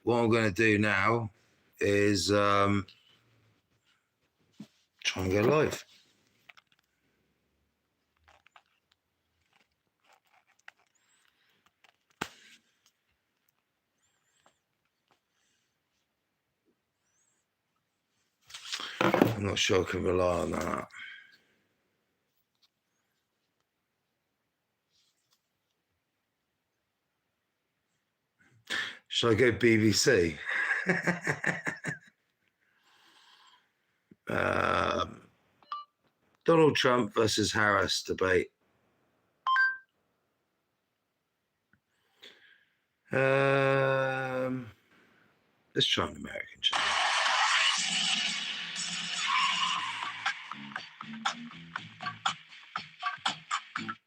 what I'm going to do now is try and go live. I'm not sure I can rely on that. Should I go BBC? Donald Trump versus Harris debate. Let's try an American channel.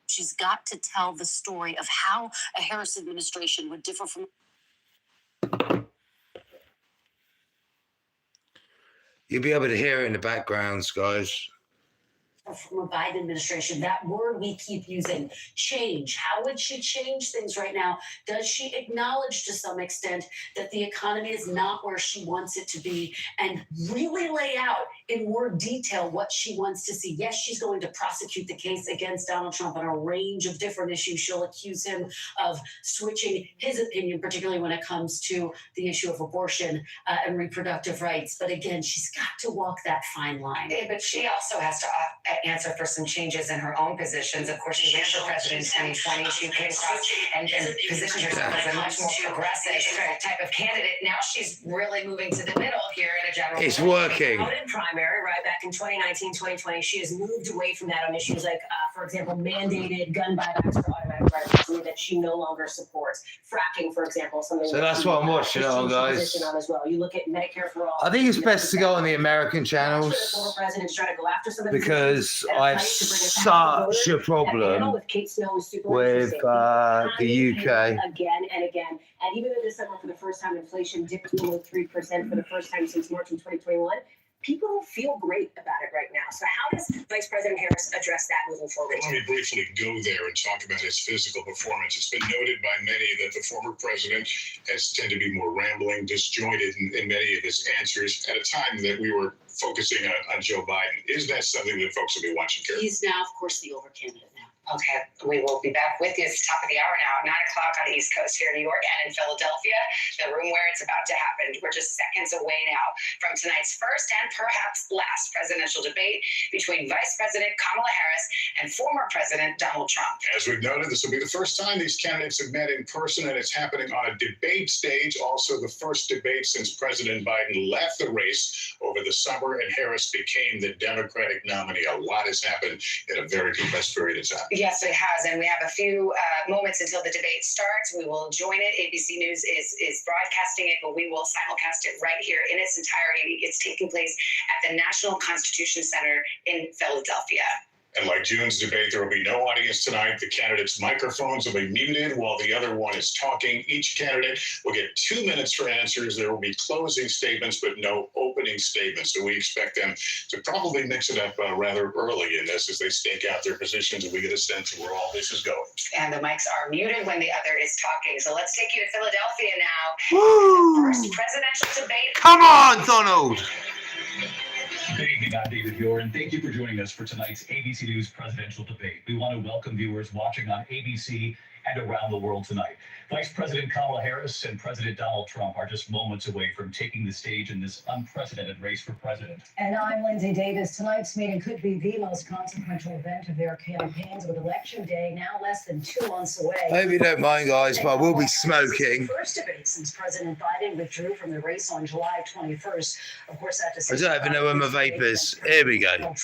She's got to tell the story of how a Harris administration would differ from. You'll be able to hear it in the backgrounds, guys. From a Biden administration, that word we keep using, change. How would she change things right now? Does she acknowledge to some extent that the economy is not where she wants it to be and really lay out in more detail what she wants to see? Yes, she's going to prosecute the case against Donald Trump on a range of different issues. She'll accuse him of switching his opinion, particularly when it comes to the issue of abortion and reproductive rights. But again, she's got to walk that fine line. Yeah, but she also has to answer for some changes in her own positions. Of course, she ran for president in 2020. She came across and positioned herself as a much more progressive type of candidate. Now she's really moving to the middle here in a general. It's working. In primary, right back in 2019, 2020, she has moved away from that on issues like, for example, mandated gun buybacks for automatic rifles, something that she no longer supports. Fracking, for example, something. So that's what I'm watching on, guys. On as well. You look at Medicare for all. I think it's best to go on the American channels because I have such a problem with the UK. Again and again. And even though this summer, for the first time, inflation dipped below 3% for the first time since March of 2021, people don't feel great about it right now. So how does Vice President Harris address that moving forward? Let me briefly go there and talk about his physical performance. It's been noted by many that the former president has tended to be more rambling, disjointed in many of his answers at a time that we were focusing on Joe Biden. Is that something that folks will be watching carefully? He's now, of course, the over candidate now. Okay, we will be back with you. It's top of the hour now, 9 o'clock on the East Coast here in New York and in Philadelphia, the room where it's about to happen. We're just seconds away now from tonight's first and perhaps last presidential debate between Vice President Kamala Harris and former President Donald Trump. As we've noted, this will be the first time these candidates have met in person, and it's happening on a debate stage. Also, the first debate since President Biden left the race over the summer and Harris became the Democratic nominee. A lot has happened in a very compressed period of time. Yes, it has, and we have a few moments until the debate starts. We will join it. ABC News is broadcasting it, but we will simulcast it right here in its entirety. It's taking place at the National Constitution Center in Philadelphia. And like June's debate, there will be no audience tonight. The candidates' microphones will be muted while the other one is talking. Each candidate will get 2 minutes for answers. There will be closing statements, but no opening statements. So we expect them to probably mix it up rather early in this as they stake out their positions and we get a sense of where all this is going. And the mics are muted when the other is talking. So let's take you to Philadelphia now. Woo! The first presidential debate. Come on, Donald. Good evening, I'm David Muir, and thank you for joining us for tonight's ABC News presidential debate. We want to welcome viewers watching on ABC and around the world tonight. Vice President Kamala Harris and President Donald Trump are just moments away from taking the stage in this unprecedented race for president. And I'm Lindsay Davis. Tonight's meeting could be the most consequential event of their campaigns, with Election Day now less than 2 months away. I hope you don't mind, guys, but we'll be smoking. First debate since President Biden withdrew from the race on July 21st. Of course, that decision. I don't even know where my vape is. Here we go. I'll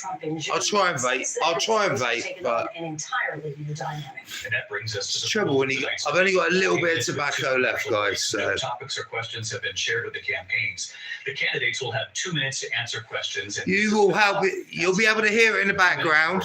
try and vape, but an entirely new dynamic. And that brings us to the trouble when I've only got a little bit of tobacco left, guys. So. No topics or questions have been shared with the campaigns. The candidates will have 2 minutes to answer questions. And you will help it. You'll be able to hear it in the background.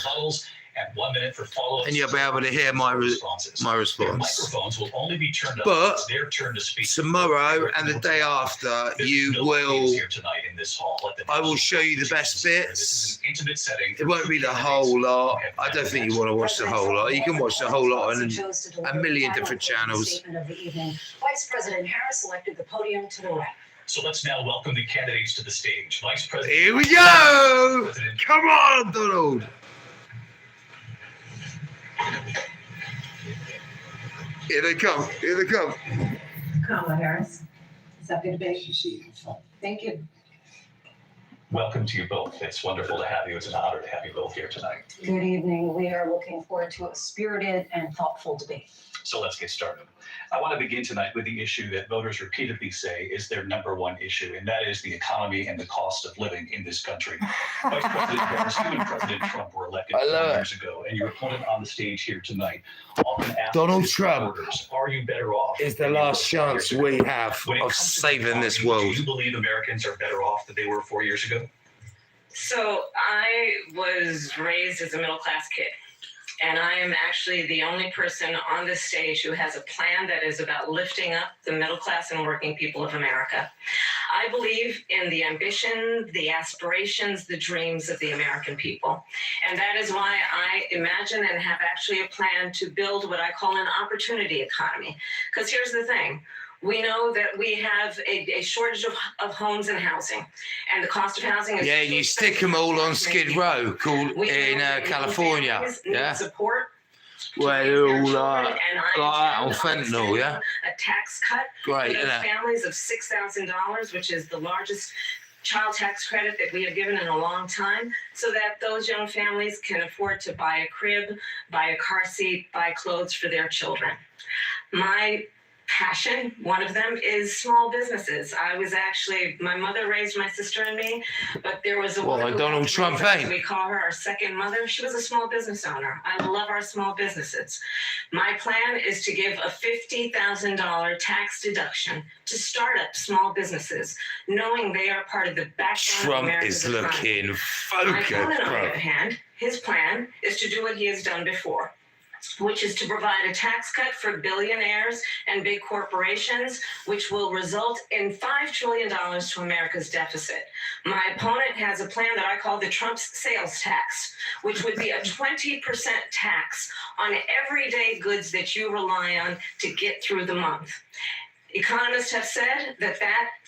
and 1 minute for follow-up. And you'll be able to hear my responses. Their response. microphones will only be turned up But when it's their turn to speak. tomorrow and the day after, you will. Here tonight in this hall. I will show you the best This bits. is an intimate setting. It won't be the whole lot. I don't think you want to watch the whole lot. You can watch the whole lot on a million different channels. Statement of the evening. Vice President Harris selected the podium to the right. So let's now welcome the candidates to the stage. Vice President. Here we go. Come on, Donald. Here they come. Here they come. Kamala Harris. Is that good debate? Thank you. Welcome to you both. It's wonderful to have you. It's an honor to have you both here tonight. Good evening. We are looking forward to a spirited and thoughtful debate. So let's get started. I want to begin tonight with the issue that voters repeatedly say is their number one issue, and that is the economy and the cost of living in this country. Vice President Harris, you and President Trump were elected 4 years ago, and your opponent on the stage here tonight often asks Donald Trump voters, are you better off? is the than you were last 4 years chance ago? we have When it of comes to saving this economy, world. Do you believe Americans are better off than they were 4 years ago? So I was raised as a middle-class kid, and I am actually the only person on this stage who has a plan that is about lifting up the middle class and working people of America. I believe in the ambition, the aspirations, the dreams of the American people. And that is why I imagine and have actually a plan to build what I call an opportunity economy. Because here's the thing. We know that we have a shortage of homes and housing, and the cost of housing is. Yeah, and you stick them all on Skid Row, called in California. Yeah, support. where they're all like that on fentanyl. Yeah, A tax cut. great, For isn't those it? families of $6,000, which is the largest child tax credit that we have given in a long time, so that those young families can afford to buy a crib, buy a car seat, buy clothes for their children. My passion, one of them, is small businesses. My mother raised my sister and me, but there was a woman who Donald Trump, raised us. eh? We call her our second mother. She was a small business owner. I love our small businesses. My plan is to give a $50,000 tax deduction to start up small businesses, knowing they are part of the backbone of Trump America's is economy. looking My opponent, on the other focused. hand, his plan is to do what he has done before, which is to provide a tax cut for billionaires and big corporations, which will result in $5 trillion to America's deficit. My opponent has a plan that I call the Trump's sales tax, which would be a 20% tax on everyday goods that you rely on to get through the month. Economists have said that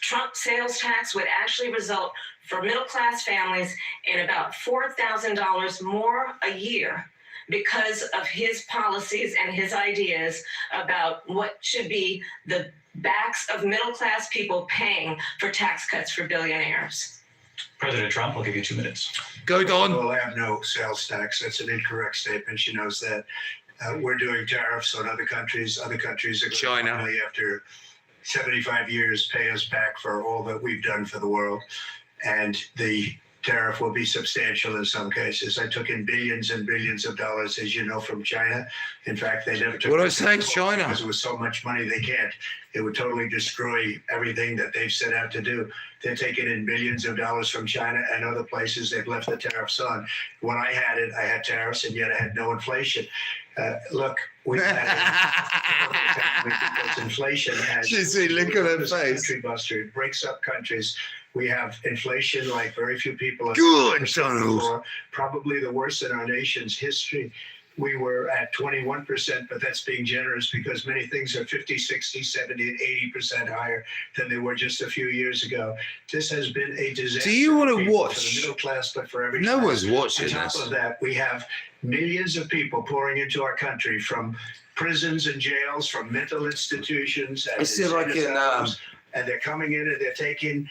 Trump sales tax would actually result for middle-class families in about $4,000 more a year, because of his policies and his ideas about what should be the backs of middle-class people paying for tax cuts for billionaires. President Trump, I'll give you 2 minutes. Go, Don. We'll have no sales tax. That's an incorrect statement. She knows that. We're doing tariffs on other countries. Other countries are going to China. finally, after 75 years, pay us back for all that we've done for the world. And the tariff will be substantial in some cases. I took in billions and billions of dollars, as you know, from China. In fact, they never took. What I say, China? Because it was so much money they can't. It would totally destroy everything that they've set out to do. They're taking in billions of dollars from China and other places. They've left the tariffs on. When I had it, I had tariffs, and yet I had no inflation. Look, we've had because inflation has. You see, look at her This face. Country buster. It breaks up countries. We have inflation like very few people have. Good, Donald. Before, probably the worst in our nation's history. We were at 21%, but that's being generous because many things are 50, 60, 70, and 80% higher than they were just a few years ago. This has been a disaster. Do you want for to people, watch? For the middle class, but for every No class. one's watching On top this. of that, we have millions of people pouring into our country from prisons and jails, from mental institutions. And Is it like insane in, asylums, and they're coming in and they're taking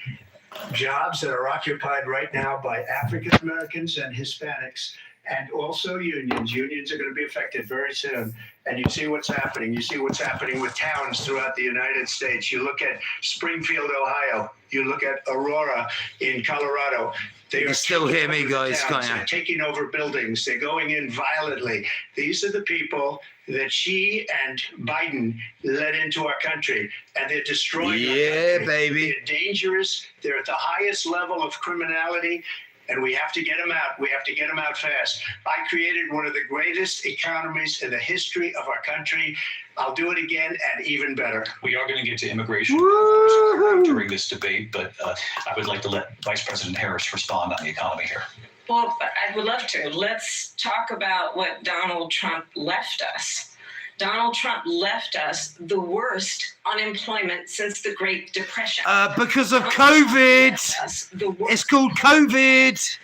jobs that are occupied right now by African Americans and Hispanics, and also unions. Unions are going to be affected very soon. And you see what's happening. You see what's happening with towns throughout the United States. You look at Springfield, Ohio. You look at Aurora in Colorado. They You are can still hear me, taking over guys, towns. can't you? They're taking over buildings. They're going in violently. These are the people that she and Biden led into our country, and they're destroying our Yeah, country. baby. They're dangerous. They're at the highest level of criminality. and we have to get them out. We have to get them out fast. I created one of the greatest economies in the history of our country. I'll do it again and even better. We are going to get to immigration during this debate, but I would like to let Vice President Harris respond on the economy here. Well, I would love to. Let's talk about what Donald Trump left us. Donald Trump left us the worst unemployment since the Great Depression. Because of COVID. It's called COVID.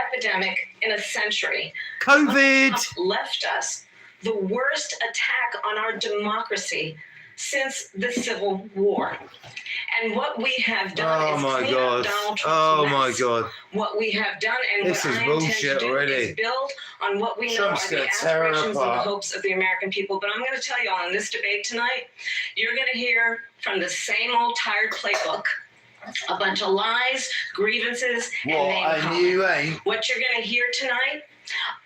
Epidemic in a century. COVID. Trump left us the worst attack on our democracy since the Civil War. And what we have done is clean up Donald Trump's mess. What we have done and this what is I intend bullshit to do already. is build on what we know are the aspirations and the hopes of the American people. But I'm going to tell you all in this debate tonight, you're going to hear from the same old tired playbook. A bunch of lies, grievances, and name calling. What you're going to hear tonight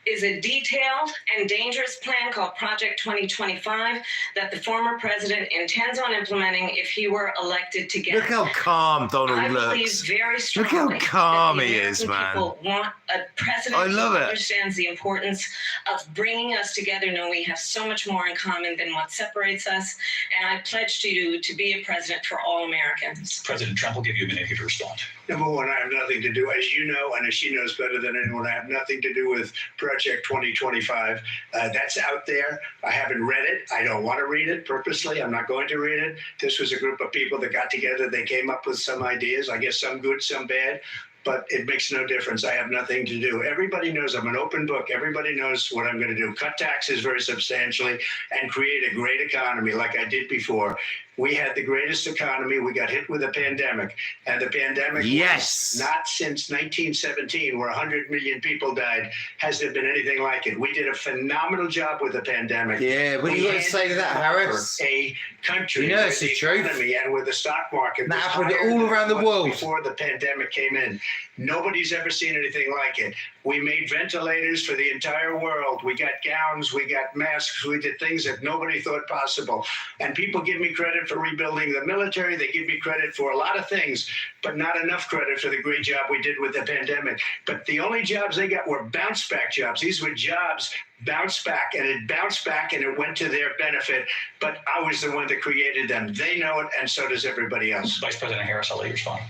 is a detailed and dangerous plan called Project 2025 that the former president intends on implementing if he were elected to get. Look how calm Donald I looks. believe very strongly. Look how calm that the he is, American man. People want a president who love it. understands the importance of bringing us together, knowing we have so much more in common than what separates us. And I pledge to you to be a president for all Americans. President Trump will give you a minute here to respond. Number one, I have nothing to do, as you know, and as she knows better than anyone, I have nothing to do with Project 2025. That's out there. I haven't read it. I don't want to read it purposely. I'm not going to read it. This was a group of people that got together. They came up with some ideas, I guess some good, some bad. But it makes no difference. I have nothing to do. Everybody knows I'm an open book. Everybody knows what I'm going to do. Cut taxes very substantially and create a great economy like I did before. We had the greatest economy. We got hit with a pandemic. And the pandemic was not since 1917, where 100 million people died, has there been anything like it. We did a phenomenal job with the pandemic. Yeah, what are you going to say to that, Harris? A country You know with it's the the truth. economy and with the stock market. That was happened higher all than around it the was world. before the pandemic came in. Nobody's ever seen anything like it. We made ventilators for the entire world. We got gowns, we got masks, we did things that nobody thought possible. And people give me credit for rebuilding the military. They give me credit for a lot of things, but not enough credit for the great job we did with the pandemic. But the only jobs they got were bounce back jobs. These were jobs bounce back, and it bounced back and it went to their benefit. But I was the one that created them. They know it, and so does everybody else. Vice President Harris, I'll let you respond.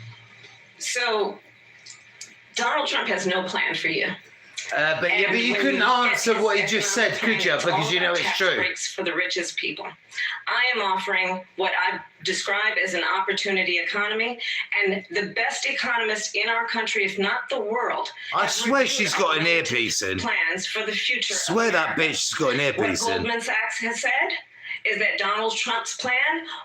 So Donald Trump has no plan for you. But you couldn't answer what he just said, could you? Because you know it's true. Breaks for the richest people. I am offering what I describe as an opportunity economy, and the best economist in our country, if not the world. I swear she's got an earpiece in. Plans for the future. Swear that bitch has got an earpiece what in. Goldman Sachs has said is that Donald Trump's plan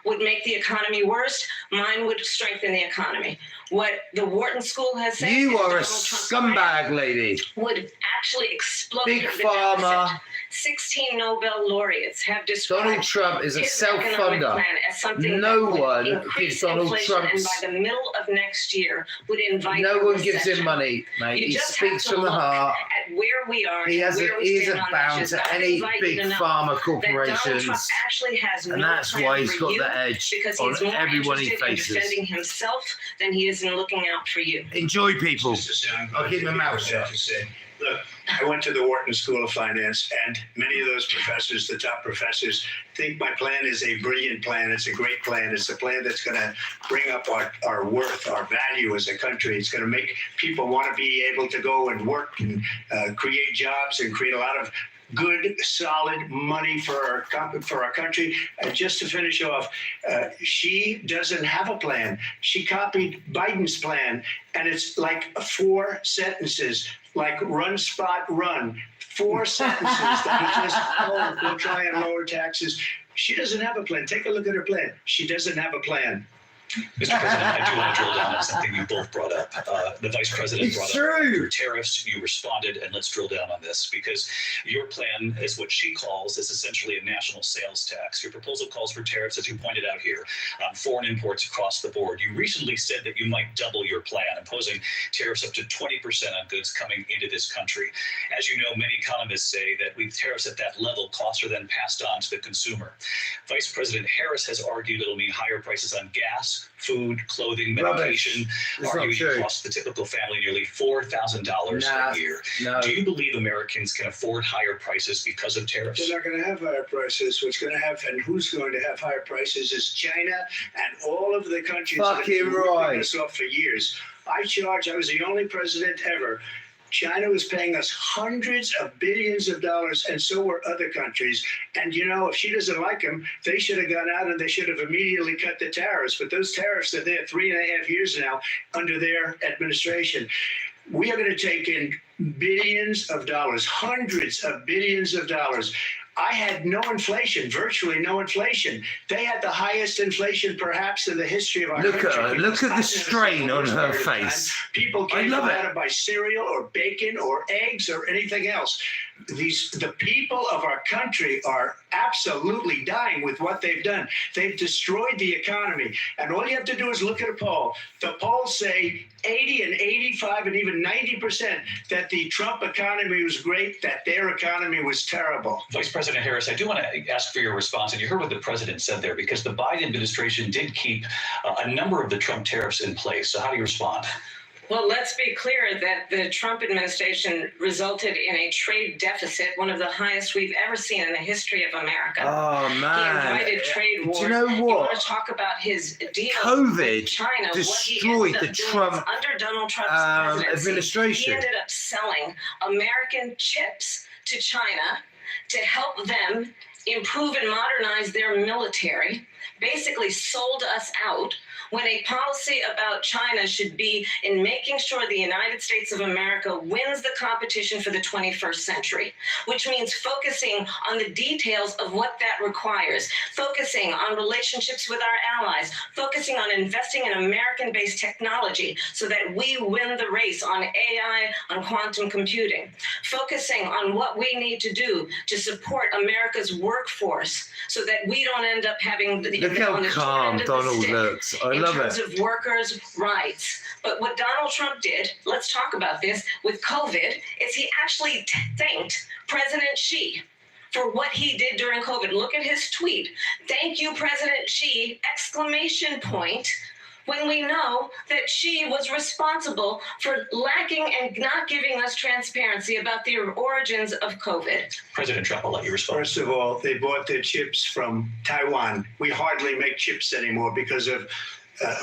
would make the economy worse. Mine would strengthen the economy. What the Wharton School has said You is are a Donald Trump's plan scumbag, lady. would actually explode Big the pharma. deficit. 16 Nobel laureates have described Donald Trump is a his economic self-funder. plan as something No that would one increase gives Donald inflation, Trump's. and by the middle of next year would invite No a one gives recession. him money, mate. You He just speaks have to from the look heart. at where we are. He and has where a, we he stand isn't on bound issues. to I any invite you big to know pharma that Donald Trump corporations. actually has no And that's plan why he's for got you, the edge because on he's more everyone he interested in faces. defending himself than he is in looking out for you. Enjoy, people. I'll keep my mouth shut. Look, I went to the Wharton School of Finance, and many of those professors, the top professors, think my plan is a brilliant plan. It's a great plan. It's a plan that's going to bring up our worth, our value as a country. It's going to make people want to be able to go and work and create jobs and create a lot of good, solid money for our country. Just to finish off, she doesn't have a plan. She copied Biden's plan, and it's like 4 sentences, like run, spot, run. 4 sentences that he just, we'll try and lower taxes. She doesn't have a plan. Take a look at her plan. She doesn't have a plan. Mr. President, I do want to drill down on something you both brought up. The Vice President brought up your tariffs. You responded, and let's drill down on this, because your plan is what she calls is essentially a national sales tax. Your proposal calls for tariffs, as you pointed out here, on foreign imports across the board. You recently said that you might double your plan, imposing tariffs up to 20% on goods coming into this country. As you know, many economists say that with tariffs at that level, costs are then passed on to the consumer. Vice President Harris has argued it'll mean higher prices on gas, gas, food, clothing, Rubbish. medication, It's not arguing it true. costs the typical family nearly $4,000 Nah. a year. No. Do you believe Americans can afford higher prices because of tariffs? They're not going to have higher prices. What's going to have, and who's going to have higher prices is China and all of the countries that have Fucking been ripping right. us off for years. I was the only president ever. China was paying us hundreds of billions of dollars, and so were other countries. And, you know, if she doesn't like them, they should have gone out and they should have immediately cut the tariffs. But those tariffs are there 3.5 years now under their administration. We are going to take in billions of dollars, hundreds of billions of dollars. I had no inflation, virtually no inflation. They had the highest inflation perhaps in the history of our Look country. at her. Look at the strain on her face. People I can't love go it. out and buy cereal or bacon or eggs or anything else. The people of our country are absolutely dying with what they've done. They've destroyed the economy. And all you have to do is look at a poll. The polls say 80 and 85 and even 90% that the Trump economy was great, that their economy was terrible. Vice President Harris, I do want to ask for your response, and you heard what the president said there, because the Biden administration did keep a number of the Trump tariffs in place. So how do you respond? Well, let's be clear that the Trump administration resulted in a trade deficit, one of the highest we've ever seen in the history of America. Oh, man. He invited trade war. Do you know You what? want to talk about his deal COVID with China? destroyed what he ended the up doing Trump, under Donald Trump's presidency. administration. He ended up selling American chips to China to help them improve and modernize their military, basically sold us out, when a policy about China should be in making sure the United States of America wins the competition for the 21st century, which means focusing on the details of what that requires, focusing on relationships with our allies, focusing on investing in American-based technology so that we win the race on AI, on quantum computing, focusing on what we need to do to support America's workforce so that we don't end up having the Look how calm Donald looks. I love in terms it. of workers' rights. But what Donald Trump did, let's talk about this, with COVID, is he actually thanked President Xi for what he did during COVID. Look at his tweet. Thank you, President Xi, exclamation point, when we know that Xi was responsible for lacking and not giving us transparency about the origins of COVID. President Trump, I'll let you respond. First of all, they bought their chips from Taiwan. We hardly make chips anymore because of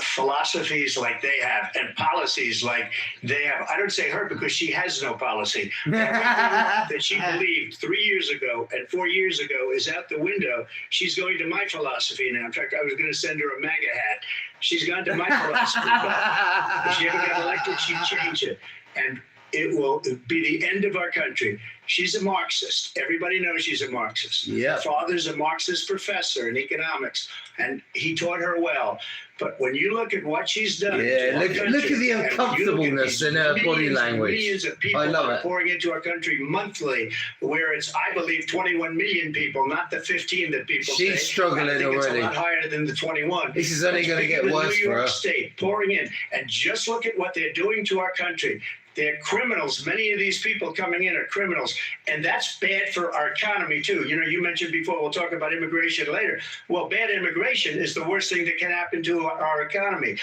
philosophies like they have and policies like they have. I don't say her because she has no policy. Everything that she believed 3 years ago and 4 years ago is out the window. She's going to my philosophy now. In fact, I was going to send her a MAGA hat. She's gone to my philosophy. But if she ever got elected, she'd change it. And it will be the end of our country. She's a Marxist. Everybody knows she's a Marxist. Yeah. Her father's a Marxist professor in economics, and he taught her well. But when you look at what she's done, Yeah, look at the uncomfortableness in her body language. Millions of people I love are it. pouring into our country monthly, where it's, I believe, 21 million people, not the 15 that people say. She's struggling I think already. It's a lot higher than the 21. This is only Let's going to begin get with worse New for York her. State pouring in, and just look at what they're doing to our country. They're criminals. Many of these people coming in are criminals, and that's bad for our economy too. You know, you mentioned before, we'll talk about immigration later. Well, bad immigration is the worst thing that can happen to our economy.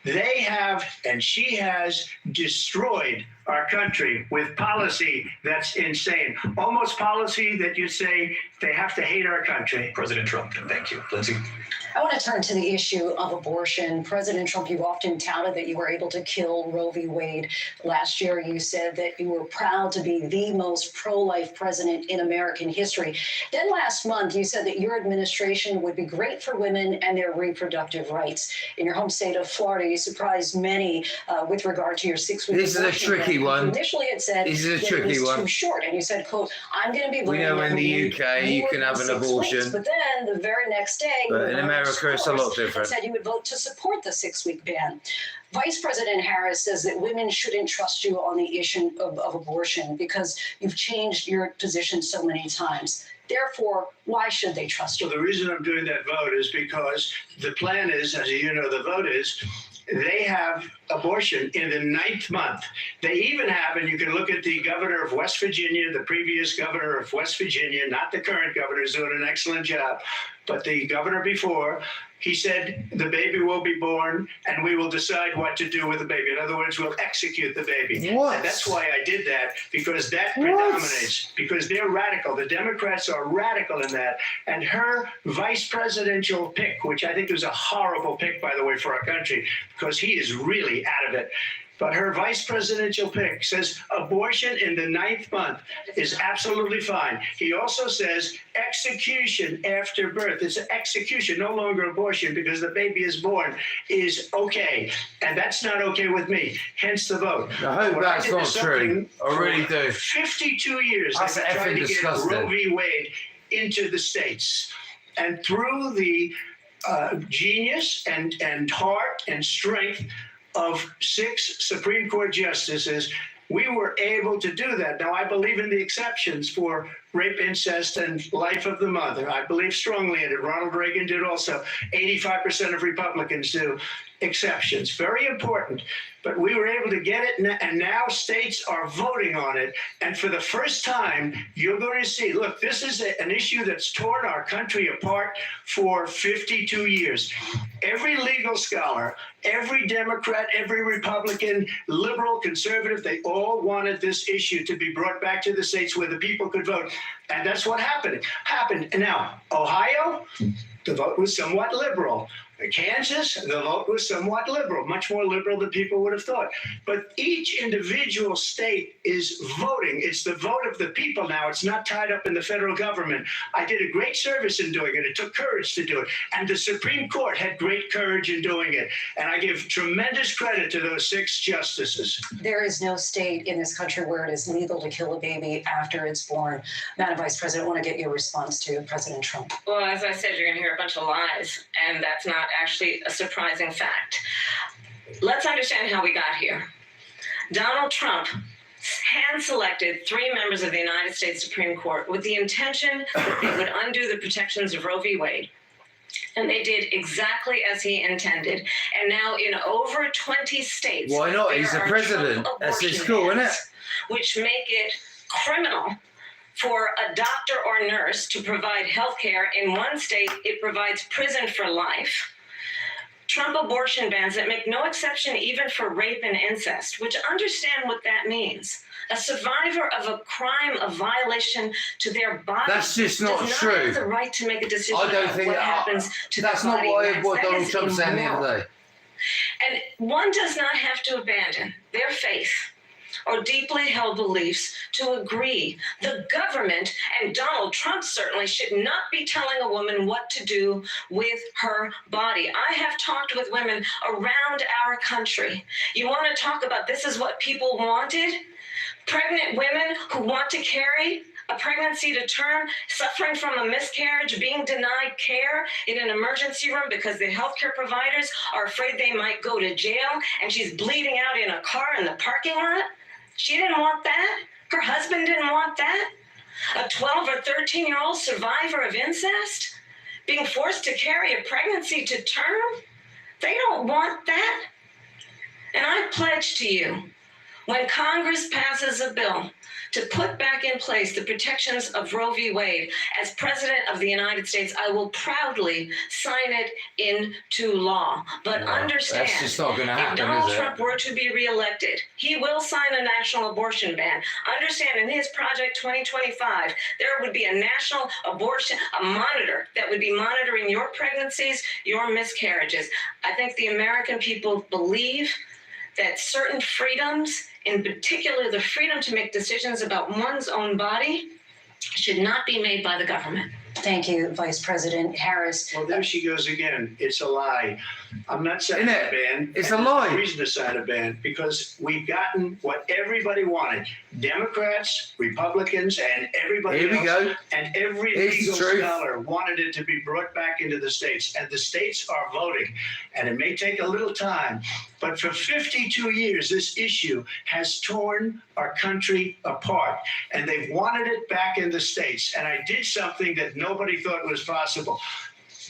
They have, and she has, destroyed our country with policy that's insane. Almost policy that you say they have to hate our country. President Trump, thank you. Lindsay? I want to turn to the issue of abortion. President Trump, you've often touted that you were able to kill Roe v. Wade. Last year, you said that you were proud to be the most pro-life president in American history. Then last month, you said that your administration would be great for women and their reproductive rights. In your home state of Florida, you surprised many with regard to your 6-week This is a abortion tricky ban. one. Initially, it said This is a that tricky it was one. too short. And you said, quote, I'm going to be We know in the UK you can have an abortion. But then the very next day, But in America, it's a lot and different. said you would vote to support the 6-week ban. Vice President Harris says that women shouldn't trust you on the issue of abortion because you've changed your position so many times. Therefore, why should they trust you? So the reason I'm doing that vote is because the plan is, as you know, the vote is, they have abortion in the 9th month. They even have, and you can look at the governor of West Virginia, the previous governor of West Virginia, not the current governor, is doing an excellent job, but the governor before, He said the baby will be born and we will decide what to do with the baby. In other words, we'll execute the baby. What? And that's why I did that, because that predominates, because they're radical. The Democrats are radical in that. And her vice presidential pick, which I think was a horrible pick, by the way, for our country, because he is really out of it. But her vice presidential pick says abortion in the 9th month is absolutely fine. He also says execution after birth. It's an execution, no longer abortion, because the baby is born, is okay. And that's not okay with me, hence the vote. I hope What that's did not is true. I really do. 52 years That's they've been trying effing to get disgusting. Roe v. Wade into the states. And through the genius and heart and strength of 6 Supreme Court justices, we were able to do that. Now, I believe in the exceptions for rape, incest, and life of the mother. I believe strongly in it. Ronald Reagan did also. 85% of Republicans do. Exceptions. Very important. But we were able to get it, and now states are voting on it. And for the first time, you're going to see, look, this is an issue that's torn our country apart for 52 years. Every legal scholar, every Democrat, every Republican, liberal, conservative, they all wanted this issue to be brought back to the states where the people could vote. And that's what happened. And now, Ohio, the vote was somewhat liberal. Kansas, the vote was somewhat liberal, much more liberal than people would have thought. But each individual state is voting. It's the vote of the people now. It's not tied up in the federal government. I did a great service in doing it. It took courage to do it. And the Supreme Court had great courage in doing it. And I give tremendous credit to those 6 justices. There is no state in this country where it is legal to kill a baby after it's born. Madam Vice President, I want to get your response to President Trump. Well, as I said, you're going to hear a bunch of lies, and that's not actually a surprising fact. Let's understand how we got here. Donald Trump hand-selected 3 members of the United States Supreme Court with the intention that they would undo the protections of Roe v. Wade. And they did exactly as he intended. And now in over 20 states, Why not? He's the there are president. Trump That's his abortion school, isn't it? bans, which make it criminal for a doctor or nurse to provide health care. In one state, it provides prison for life. Trump abortion bans that make no exception even for rape and incest, which understand what that means. A survivor of a crime, a violation to their body, That's just not does not true. have the right to make a decision I don't about think what happens to that's their not body. what That Donald is Trump said the immoral. other day. And one does not have to abandon their faith or deeply held beliefs to agree. The government, and Donald Trump certainly, should not be telling a woman what to do with her body. I have talked with women around our country. You want to talk about this is what people wanted? Pregnant women who want to carry a pregnancy to term, suffering from a miscarriage, being denied care in an emergency room because the healthcare providers are afraid they might go to jail, and she's bleeding out in a car in the parking lot. She didn't want that. Her husband didn't want that. A 12 or 13-year-old survivor of incest being forced to carry a pregnancy to term. They don't want that. And I pledge to you, when Congress passes a bill to put back in place the protections of Roe v. Wade, as President of the United States, I will proudly sign it into law. But understand, That's just not going to if happen, Donald is it? Trump were to be reelected, he will sign a national abortion ban. Understand, in his Project 2025, there would be a national abortion, a monitor that would be monitoring your pregnancies, your miscarriages. I think the American people believe that certain freedoms, in particular the freedom to make decisions about one's own body, should not be made by the government. Thank you, Vice President Harris. Well, there she goes again. It's a lie. I'm not signing Isn't a ban. It's a And lie. there's no reason to sign a ban because we've gotten what everybody wanted. Democrats, Republicans, and everybody Here we else. go. And every Here's the legal truth. scholar wanted it to be brought back into the states. And the states are voting. And it may take a little time. But for 52 years, this issue has torn our country apart. And they've wanted it back in the states. And I did something that nobody thought was possible.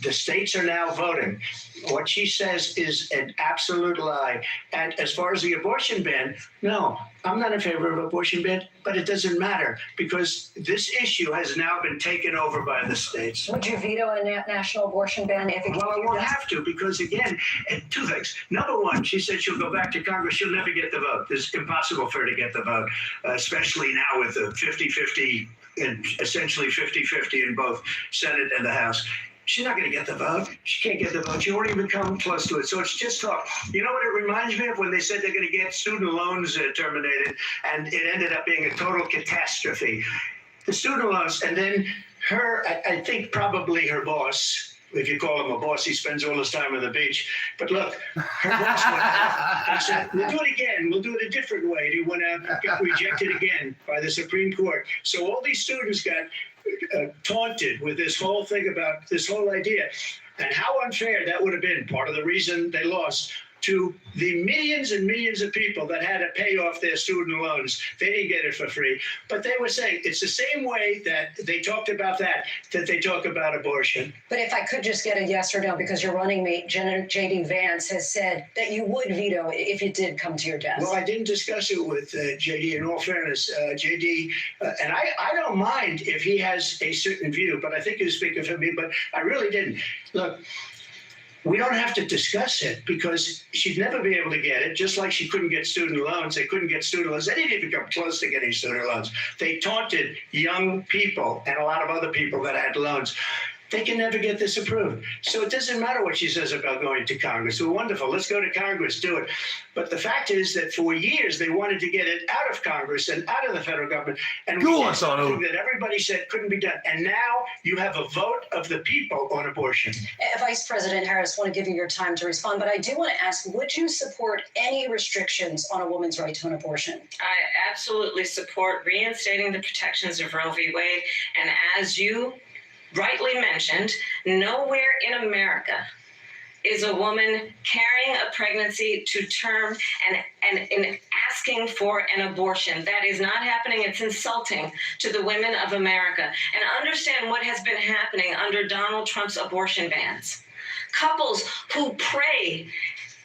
The states are now voting. What she says is an absolute lie. And as far as the abortion ban, no, I'm not in favor of abortion ban, but it doesn't matter because this issue has now been taken over by the states. Would you veto a national abortion ban if it Well, I came to won't your desk? have to because, again, two things. Number one, she said she'll go back to Congress. She'll never get the vote. It's impossible for her to get the vote, especially now with the 50-50 and essentially 50-50 in both Senate and the House. She's not going to get the vote. She can't get the vote. She won't even come close to it. So it's just talk. You know what it reminds me of when they said they're going to get student loans terminated, and it ended up being a total catastrophe. The student loans, and then her, I think probably her boss, if you call him a boss, he spends all his time on the beach. But look, her boss went out and said, we'll do it again. We'll do it a different way. And he went out and got rejected again by the Supreme Court. So all these students got taunted with this whole thing about this whole idea. And how unfair that would have been, part of the reason they lost, to the millions and millions of people that had to pay off their student loans. They didn't get it for free. But they were saying it's the same way that they talked about that they talk about abortion. But if I could just get a yes or no, because your running mate, J.D. Vance, has said that you would veto it if it did come to your desk. Well, I didn't discuss it with J.D. In all fairness, J.D. And I don't mind if he has a certain view, but I think he's speaking for me, but I really didn't. Look, we don't have to discuss it because she'd never be able to get it, just like she couldn't get student loans. They couldn't get student loans. They didn't even come close to getting student loans. They taunted young people and a lot of other people that had loans. They can never get this approved. So it doesn't matter what she says about going to Congress. Well, wonderful. Let's go to Congress, do it. But the fact is that for years, they wanted to get it out of Congress and out of the federal government. And we did something that everybody said couldn't be done. And now you have a vote of the people on abortion. Vice President Harris, I want to give you your time to respond, but I do want to ask, would you support any restrictions on a woman's right to an abortion? I absolutely support reinstating the protections of Roe v. Wade. And as you rightly mentioned, nowhere in America is a woman carrying a pregnancy to term and asking for an abortion. That is not happening. It's insulting to the women of America. And understand what has been happening under Donald Trump's abortion bans. Couples who pray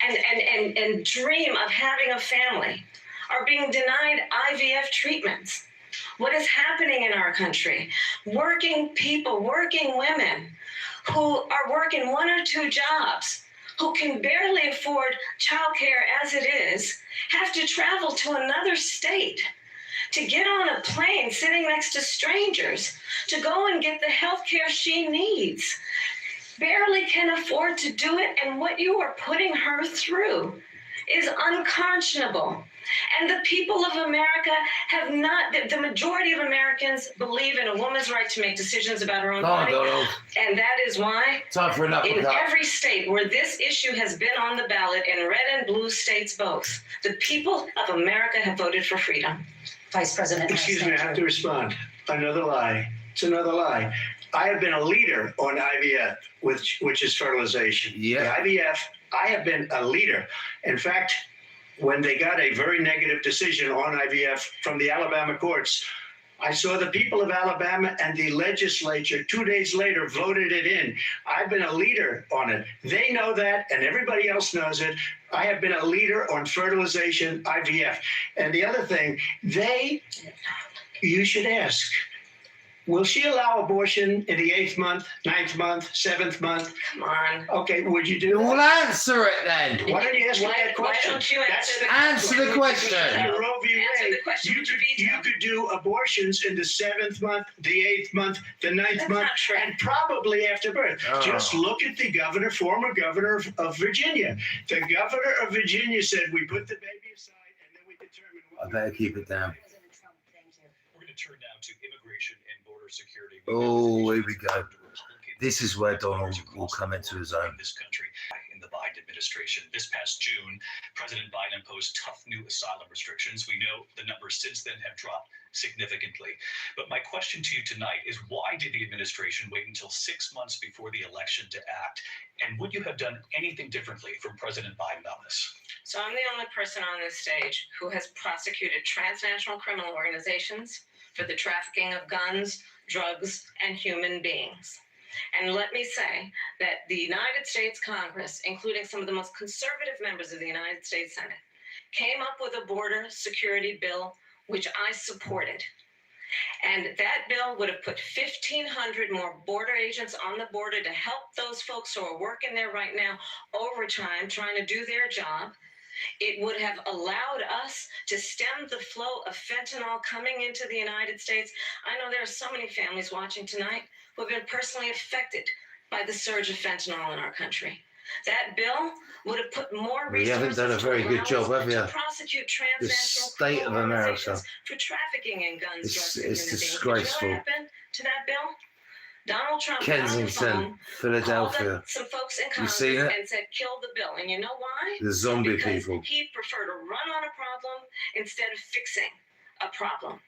and dream of having a family are being denied IVF treatments. What is happening in our country? Working people, working women who are working one or two jobs, who can barely afford childcare as it is, have to travel to another state to get on a plane sitting next to strangers to go and get the health care she needs. Barely can afford to do it, and what you are putting her through is unconscionable. And the people of America have not, the majority of Americans believe in a woman's right to make decisions about her own body. And that is why Time for an in every state where this issue has been on the ballot, in red and blue states both, the people of America have voted for freedom. Vice President. Excuse me, I have to respond. Another lie. It's another lie. I have been a leader on IVF, which is fertilization. Yeah. The IVF, I have been a leader. In fact, when they got a very negative decision on IVF from the Alabama courts, I saw the people of Alabama and the legislature 2 days later voted it in. I've been a leader on it. They know that, and everybody else knows it. I have been a leader on fertilization, IVF. And the other thing, you should ask, will she allow abortion in the 8th month, 9th month, 7th month? Come on. Okay, would you do that? Well, answer it then. Why don't you ask me that question? Why don't you Answer the question. Roe v. Answer Wade, the question. you could do abortions in the 7th month, the 8th month, the 9th That's month, not true. and probably after birth. Oh. Just look at the former governor of Virginia. The governor of Virginia said, we put the baby aside and then we determine I what. better keep it down. President Trump, thank you. We're going to turn now to immigration and border security. Oh, here we go. This is where Donald will come into his own. This country in the Biden administration. This past June, President Biden imposed tough new asylum restrictions. We know the numbers since then have dropped significantly. But my question to you tonight is, why did the administration wait until 6 months before the election to act? And would you have done anything differently from President Biden on this? So I'm the only person on this stage who has prosecuted transnational criminal organizations for the trafficking of guns, drugs, and human beings. And let me say that the United States Congress, including some of the most conservative members of the United States Senate, came up with a border security bill, which I supported. And that bill would have put 1,500 more border agents on the border to help those folks who are working there right now overtime, trying to do their job. It would have allowed us to stem the flow of fentanyl coming into the United States. I know there are so many families watching tonight who have been personally affected by the surge of fentanyl in our country. That bill would have put more resources. You haven't done a very good job, have you? To prosecute The transnational state of America. for trafficking in guns, drugs, and It's human beings. disgraceful. You know what happened to that bill? Donald Trump Kensington, Philadelphia. called some folks in You Congress seen it? and said, kill the bill. And you know why? The zombie Because people. he'd prefer to run on a problem instead of fixing a problem.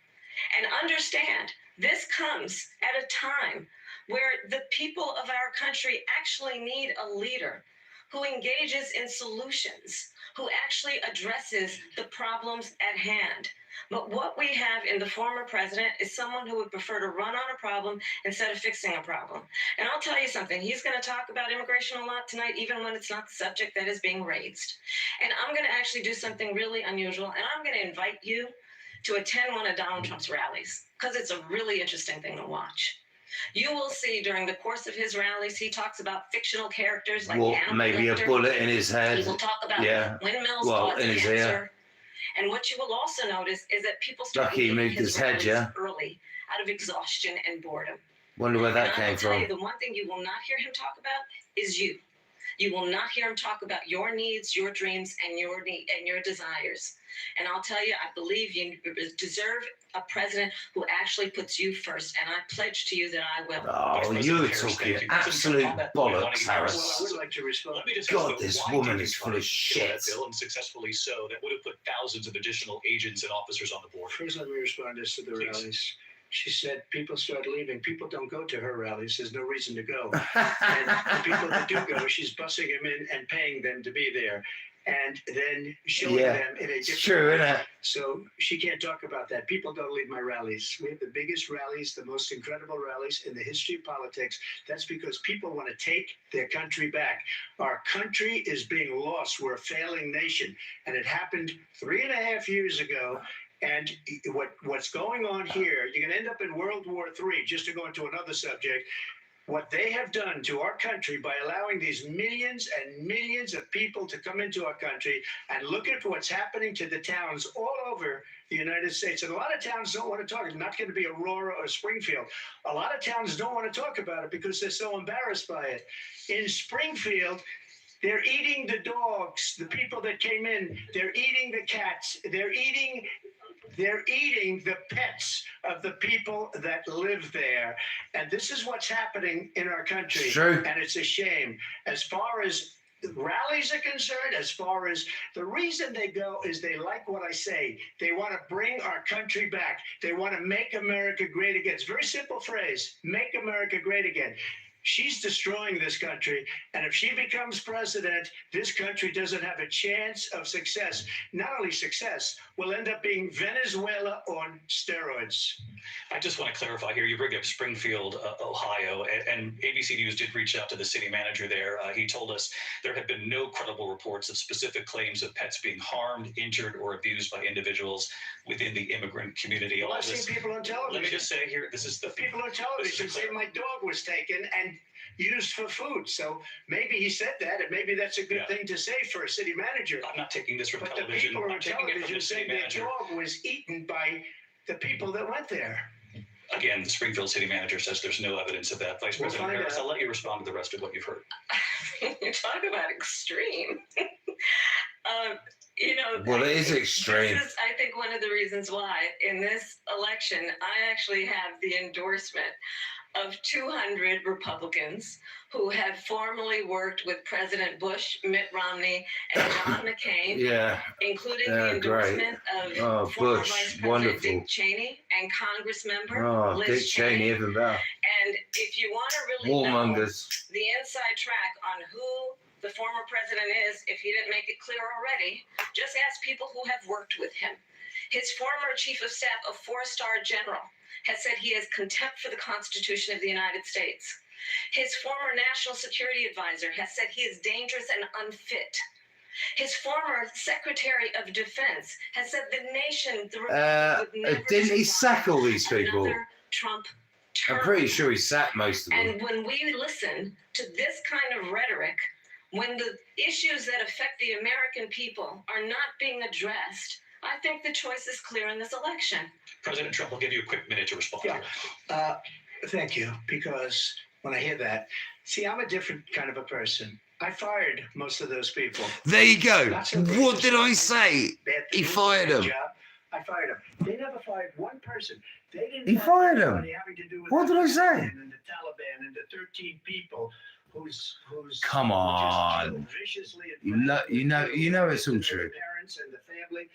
And understand, this comes at a time where the people of our country actually need a leader who engages in solutions, who actually addresses the problems at hand. But what we have in the former president is someone who would prefer to run on a problem instead of fixing a problem. And I'll tell you something, he's going to talk about immigration a lot tonight, even when it's not the subject that is being raised. And I'm going to actually do something really unusual, and I'm going to invite you to attend one of Donald Trump's rallies, because it's a really interesting thing to watch. You will see during the course of his rallies, he talks about fictional characters like Hannibal maybe Lecter. a bullet in his head. He will talk about windmills Well, in causing his cancer. ear. And what you will also notice is that people start Lucky he leaving moved his head, rallies yeah. early out of exhaustion and boredom. Wonder where that And I came will tell you, from. the one thing you will not hear him talk about is you. You will not hear him talk about your needs, your dreams, and your desires. And I'll tell you, I believe you deserve a president who actually puts you first. And I pledge to you that I will. Oh, you're talking absolute bollocks, Harris. Well, I would like to respond. Let me just God, ask, this why woman did you is try full to of kill that shit. bill, and successfully so, that would have put thousands of additional agents and officers on the border? First, let me respond as to the Please. rallies. She said people start leaving. People don't go to her rallies. There's no reason to go. And the people that do go, she's bussing them in and paying them to be there, and then showing Yeah, them in a It's different true, way. isn't it? So she can't talk about that. People don't leave my rallies. We have the biggest rallies, the most incredible rallies in the history of politics. That's because people want to take their country back. Our country is being lost. We're a failing nation. And it happened 3.5 years ago. And what's going on here, you're going to end up in World War III, just to go into another subject. What they have done to our country by allowing these millions and millions of people to come into our country, and look at what's happening to the towns all over the United States. And a lot of towns don't want to talk. It's not going to be Aurora or Springfield. A lot of towns don't want to talk about it because they're so embarrassed by it. In Springfield, they're eating the dogs, the people that came in. They're eating the cats. They're eating the pets of the people that live there. And this is what's happening in our country. It's true. And it's a shame. As far as rallies are concerned, as far as the reason they go is they like what I say. They want to bring our country back. They want to make America great again. It's a very simple phrase, make America great again. She's destroying this country. And if she becomes president, this country doesn't have a chance of success. Not only success, we'll end up being Venezuela on steroids. I just want to clarify here. You bring up Springfield, Ohio, and ABC News did reach out to the city manager there. He told us there have been no credible reports of specific claims of pets being harmed, injured, or abused by individuals within the immigrant community. Well, I've seen people on television. Let me just say here, this is the People on television say my dog was taken and used for food. So maybe he said that, and maybe that's a good thing to say for a city manager. I'm not taking this from But the television. people I'm on taking it from television the city say their manager. dog was eaten by the people that went there. Again, the Springfield city manager says there's no evidence of that. Vice We'll President find Harris, out. I'll let you respond to the rest of what you've heard. You talk about extreme. Well, it is extreme. This is, I think, one of the reasons why in this election, I actually have the endorsement of 200 Republicans who have formerly worked with President Bush, Mitt Romney, and John McCain, Yeah. including Yeah, the endorsement of Oh, former Bush, Vice President wonderful. Dick Cheney and Congress member Oh, Liz Dick Cheney, even better. And if you want to really know Warmongers. the inside track on who the former president is, if he didn't make it clear already, just ask people who have worked with him. His former chief of staff, a 4-star general, has said he has contempt for the Constitution of the United States. His former national security advisor has said he is dangerous and unfit. His former Secretary of Defense has said the nation would never didn't he survive sack all these people? another Trump term. I'm pretty sure he sacked most of them. And when we listen to this kind of rhetoric, when the issues that affect the American people are not being addressed, I think the choice is clear in this election. President Trump will give you a quick minute to respond. Yeah. Thank you. Because when I hear that, see, I'm a different kind of a person. I fired most of those people. There you go. Not so What racist. did I say? Bad He things, fired bad him. job. I fired him. They never fired one person. They didn't He fire fired him. anybody having to do with What did I say? And the Taliban and the 13 people who's Come who just on. killed viciously and You know it's all their true. parents and the family.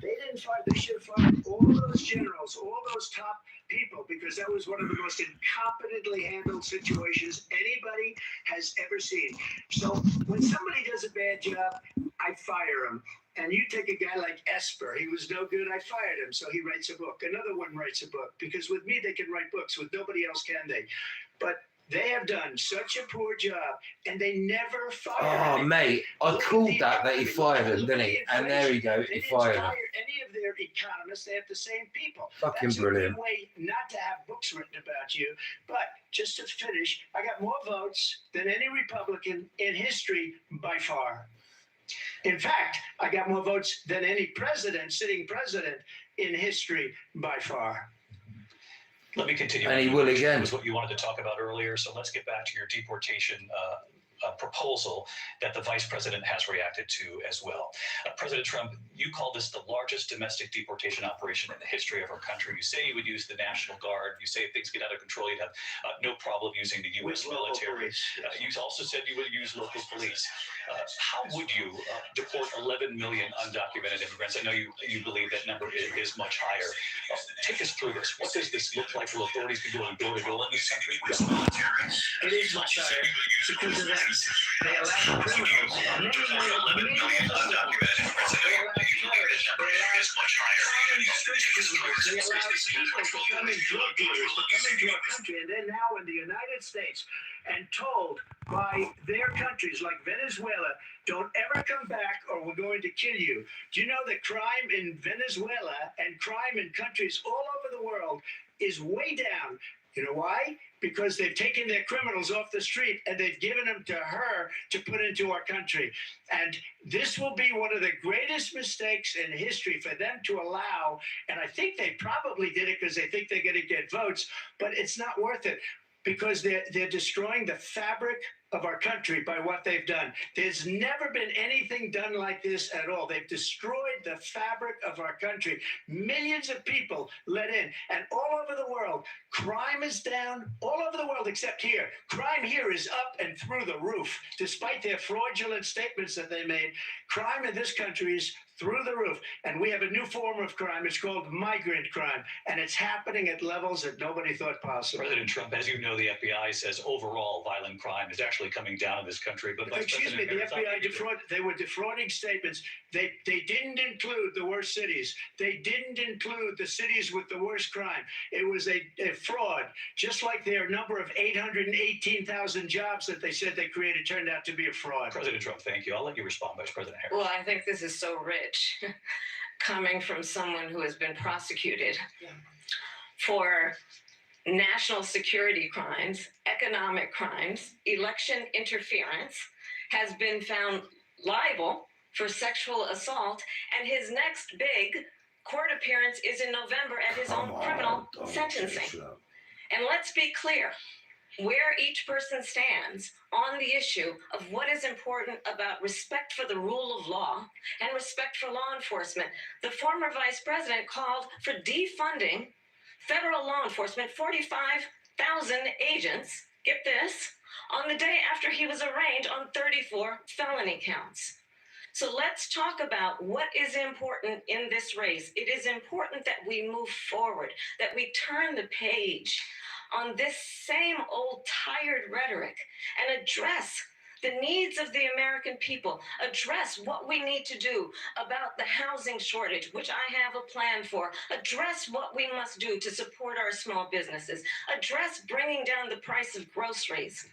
They didn't fire. They should have fired all those generals, all those top people, because that was one of the most incompetently handled situations anybody has ever seen. So when somebody does a bad job, I fire him. And you take a guy like Esper, he was no good, I fired him, so he writes a book. Another one writes a book, because with me they can write books, with nobody else can they? But they have done such a poor job, and they never fire Oh, him. mate, I Look at called the that he economy. fired him, Look didn't at he? the And there you go, They he didn't fired fire him. any of their economists. They have the same people. Fucking That's brilliant. a good way not to have books written about you. But just to finish, I got more votes than any Republican in history by far. In fact, I got more votes than any sitting president in history by far. Let me continue. And he will again. That was what you wanted to talk about earlier. So let's get back to your deportation proposal that the vice president has reacted to as well. President Trump, you call this the largest domestic deportation operation in the history of our country. You say you would use the National Guard. You say if things get out of control, you'd have no problem using the U.S. military. You also said you would use local police. How would you deport 11 million undocumented immigrants? I know you believe that number is much higher. Take us through this. What does this look like? Will authorities be going door to door in this country? It is much higher because of them. They allow criminals, many undocumented immigrants. They allow terrorists. They allow common street criminals. They allow people to come in, drug dealers to come into our country, and they're now in the United States and told by their countries like Venezuela, don't ever come back or we're going to kill you. Do you know that crime in Venezuela and crime in countries all over the world is way down? You know why? Because they've taken their criminals off the street and they've given them to her to put into our country. And this will be one of the greatest mistakes in history for them to allow. And I think they probably did it because they think they're going to get votes, but it's not worth it because they're destroying the fabric of our country by what they've done. There's never been anything done like this at all. They've destroyed the fabric of our country. Millions of people let in, and all over the world, crime is down all over the world except here. Crime here is up and through the roof, despite their fraudulent statements that they made. Crime in this country is through the roof, and we have a new form of crime. It's called migrant crime, and it's happening at levels that nobody thought possible. President Trump, as you know, the FBI says overall violent crime is actually coming down in this country. But excuse me, the FBI they were defrauding statements. They didn't include the worst cities. They didn't include the cities with the worst crime. It was a fraud, just like their number of 818,000 jobs that they said they created turned out to be a fraud. President Trump, thank you. I'll let you respond, Vice President Harris. Well, I think this is so rich coming from someone who has been prosecuted for national security crimes, economic crimes, election interference, has been found liable for sexual assault, and his next big court appearance is in November at his own criminal sentencing. And let's be clear, where each person stands on the issue of what is important about respect for the rule of law and respect for law enforcement. The former vice president called for defunding federal law enforcement, 45,000 agents, get this, on the day after he was arraigned on 34 felony counts. So let's talk about what is important in this race. It is important that we move forward, that we turn the page on this same old tired rhetoric and address the needs of the American people, address what we need to do about the housing shortage, which I have a plan for, address what we must do to support our small businesses, address bringing down the price of groceries.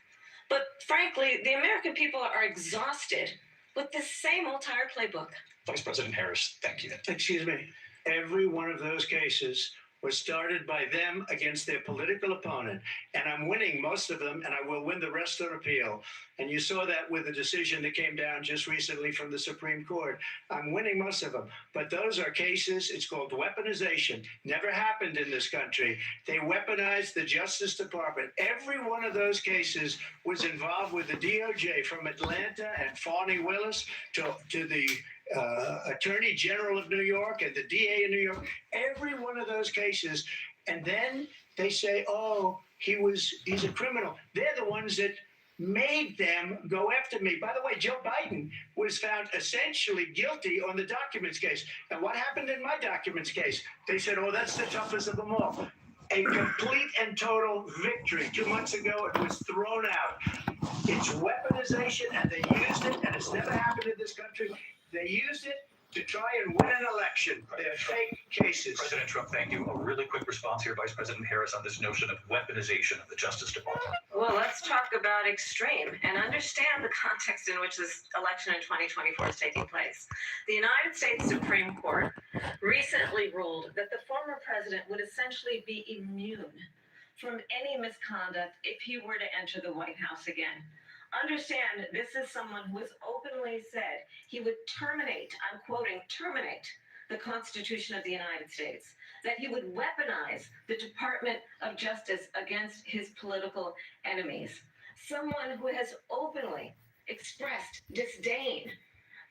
But frankly, the American people are exhausted with this same old tired playbook. Vice President Harris, thank you. Excuse me. Every one of those cases was started by them against their political opponent. And I'm winning most of them, and I will win the rest on appeal. And you saw that with the decision that came down just recently from the Supreme Court. I'm winning most of them. But those are cases, it's called weaponization. Never happened in this country. They weaponized the Justice Department. Every one of those cases was involved with the DOJ, from Atlanta and Fani Willis to the Attorney General of New York and the DA in New York, every one of those cases. And then they say, oh, he's a criminal. They're the ones that made them go after me. By the way, Joe Biden was found essentially guilty on the documents case. And what happened in my documents case? They said, oh, that's the toughest of them all. A complete and total victory. 2 months ago, it was thrown out. It's weaponization, and they used it, and it's never happened in this country. They used it to try and win an election. They're fake cases. President Trump, thank you. A really quick response here, Vice President Harris, on this notion of weaponization of the Justice Department. Well, let's talk about extreme and understand the context in which this election in 2024 is taking place. The United States Supreme Court recently ruled that the former president would essentially be immune from any misconduct if he were to enter the White House again. Understand, this is someone who has openly said he would terminate, I'm quoting, terminate the Constitution of the United States, that he would weaponize the Department of Justice against his political enemies. Someone who has openly expressed disdain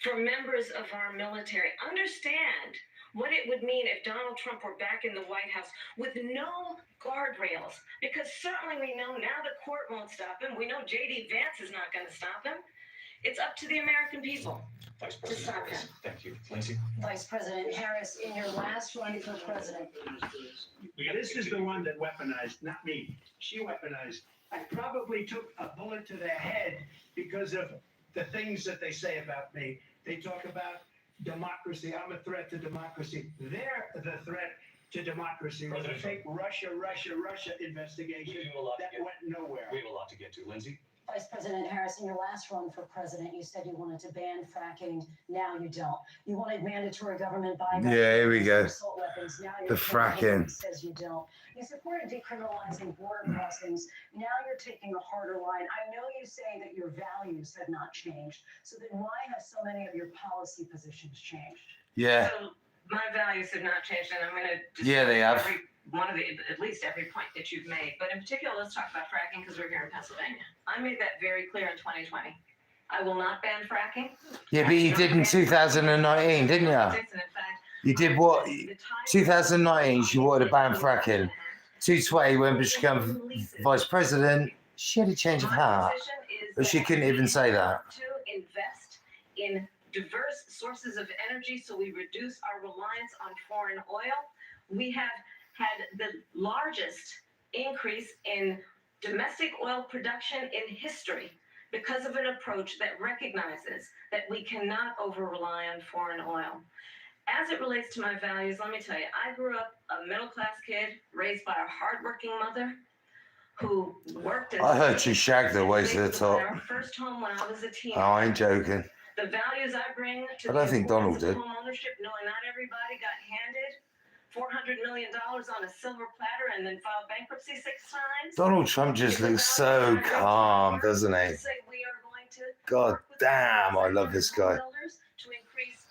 for members of our military. Understand what it would mean if Donald Trump were back in the White House with no guardrails, because certainly we know now the court won't stop him. We know J.D. Vance is not going to stop him. It's up to the American people. Vice President Harris, thank you. Lindsay? Vice President Harris, in your last run for president. This is the one that weaponized, not me. She weaponized. I probably took a bullet to their head because of the things that they say about me. They talk about democracy. I'm a threat to democracy. They're the threat to democracy. With a fake Russia investigation that went nowhere. We have a lot to get to. Lindsay? Vice President Harris, in your last run for president, you said you wanted to ban fracking. Now you don't. You wanted mandatory government buyback. Yeah, here we go. Assault weapons. Now The fracking. Says you don't. You supported decriminalizing border crossings. Now you're taking a harder line. I know you say that your values have not changed. So then why have so many of your policy positions changed? Yeah. So my values have not changed, and I'm going to Yeah, they have. at least every point that you've made. But in particular, let's talk about fracking because we're here in Pennsylvania. I made that very clear in 2020. I will not ban fracking. Yeah, but you did in 2019, didn't you? In fact, You did what? the time- 2019, she wanted to ban fracking. 220, when she became vice president, she had a change of My heart. position is But she that couldn't even say that. To invest in diverse sources of energy so we reduce our reliance on foreign oil. We have had the largest increase in domestic oil production in history because of an approach that recognizes that we cannot over-rely on foreign oil. As it relates to my values, let me tell you, I grew up a middle-class kid raised by a hardworking mother who worked as I heard she shagged her way to the top. our first home when I was a teenager. Oh, I ain't joking. The values I bring to I don't think Donald did. home ownership, knowing not everybody got handed $400 million on a silver platter and then filed bankruptcy 6 times. Donald Trump just looks so calm, doesn't he? Say we are going to God work with damn, I love this guy. builders to increase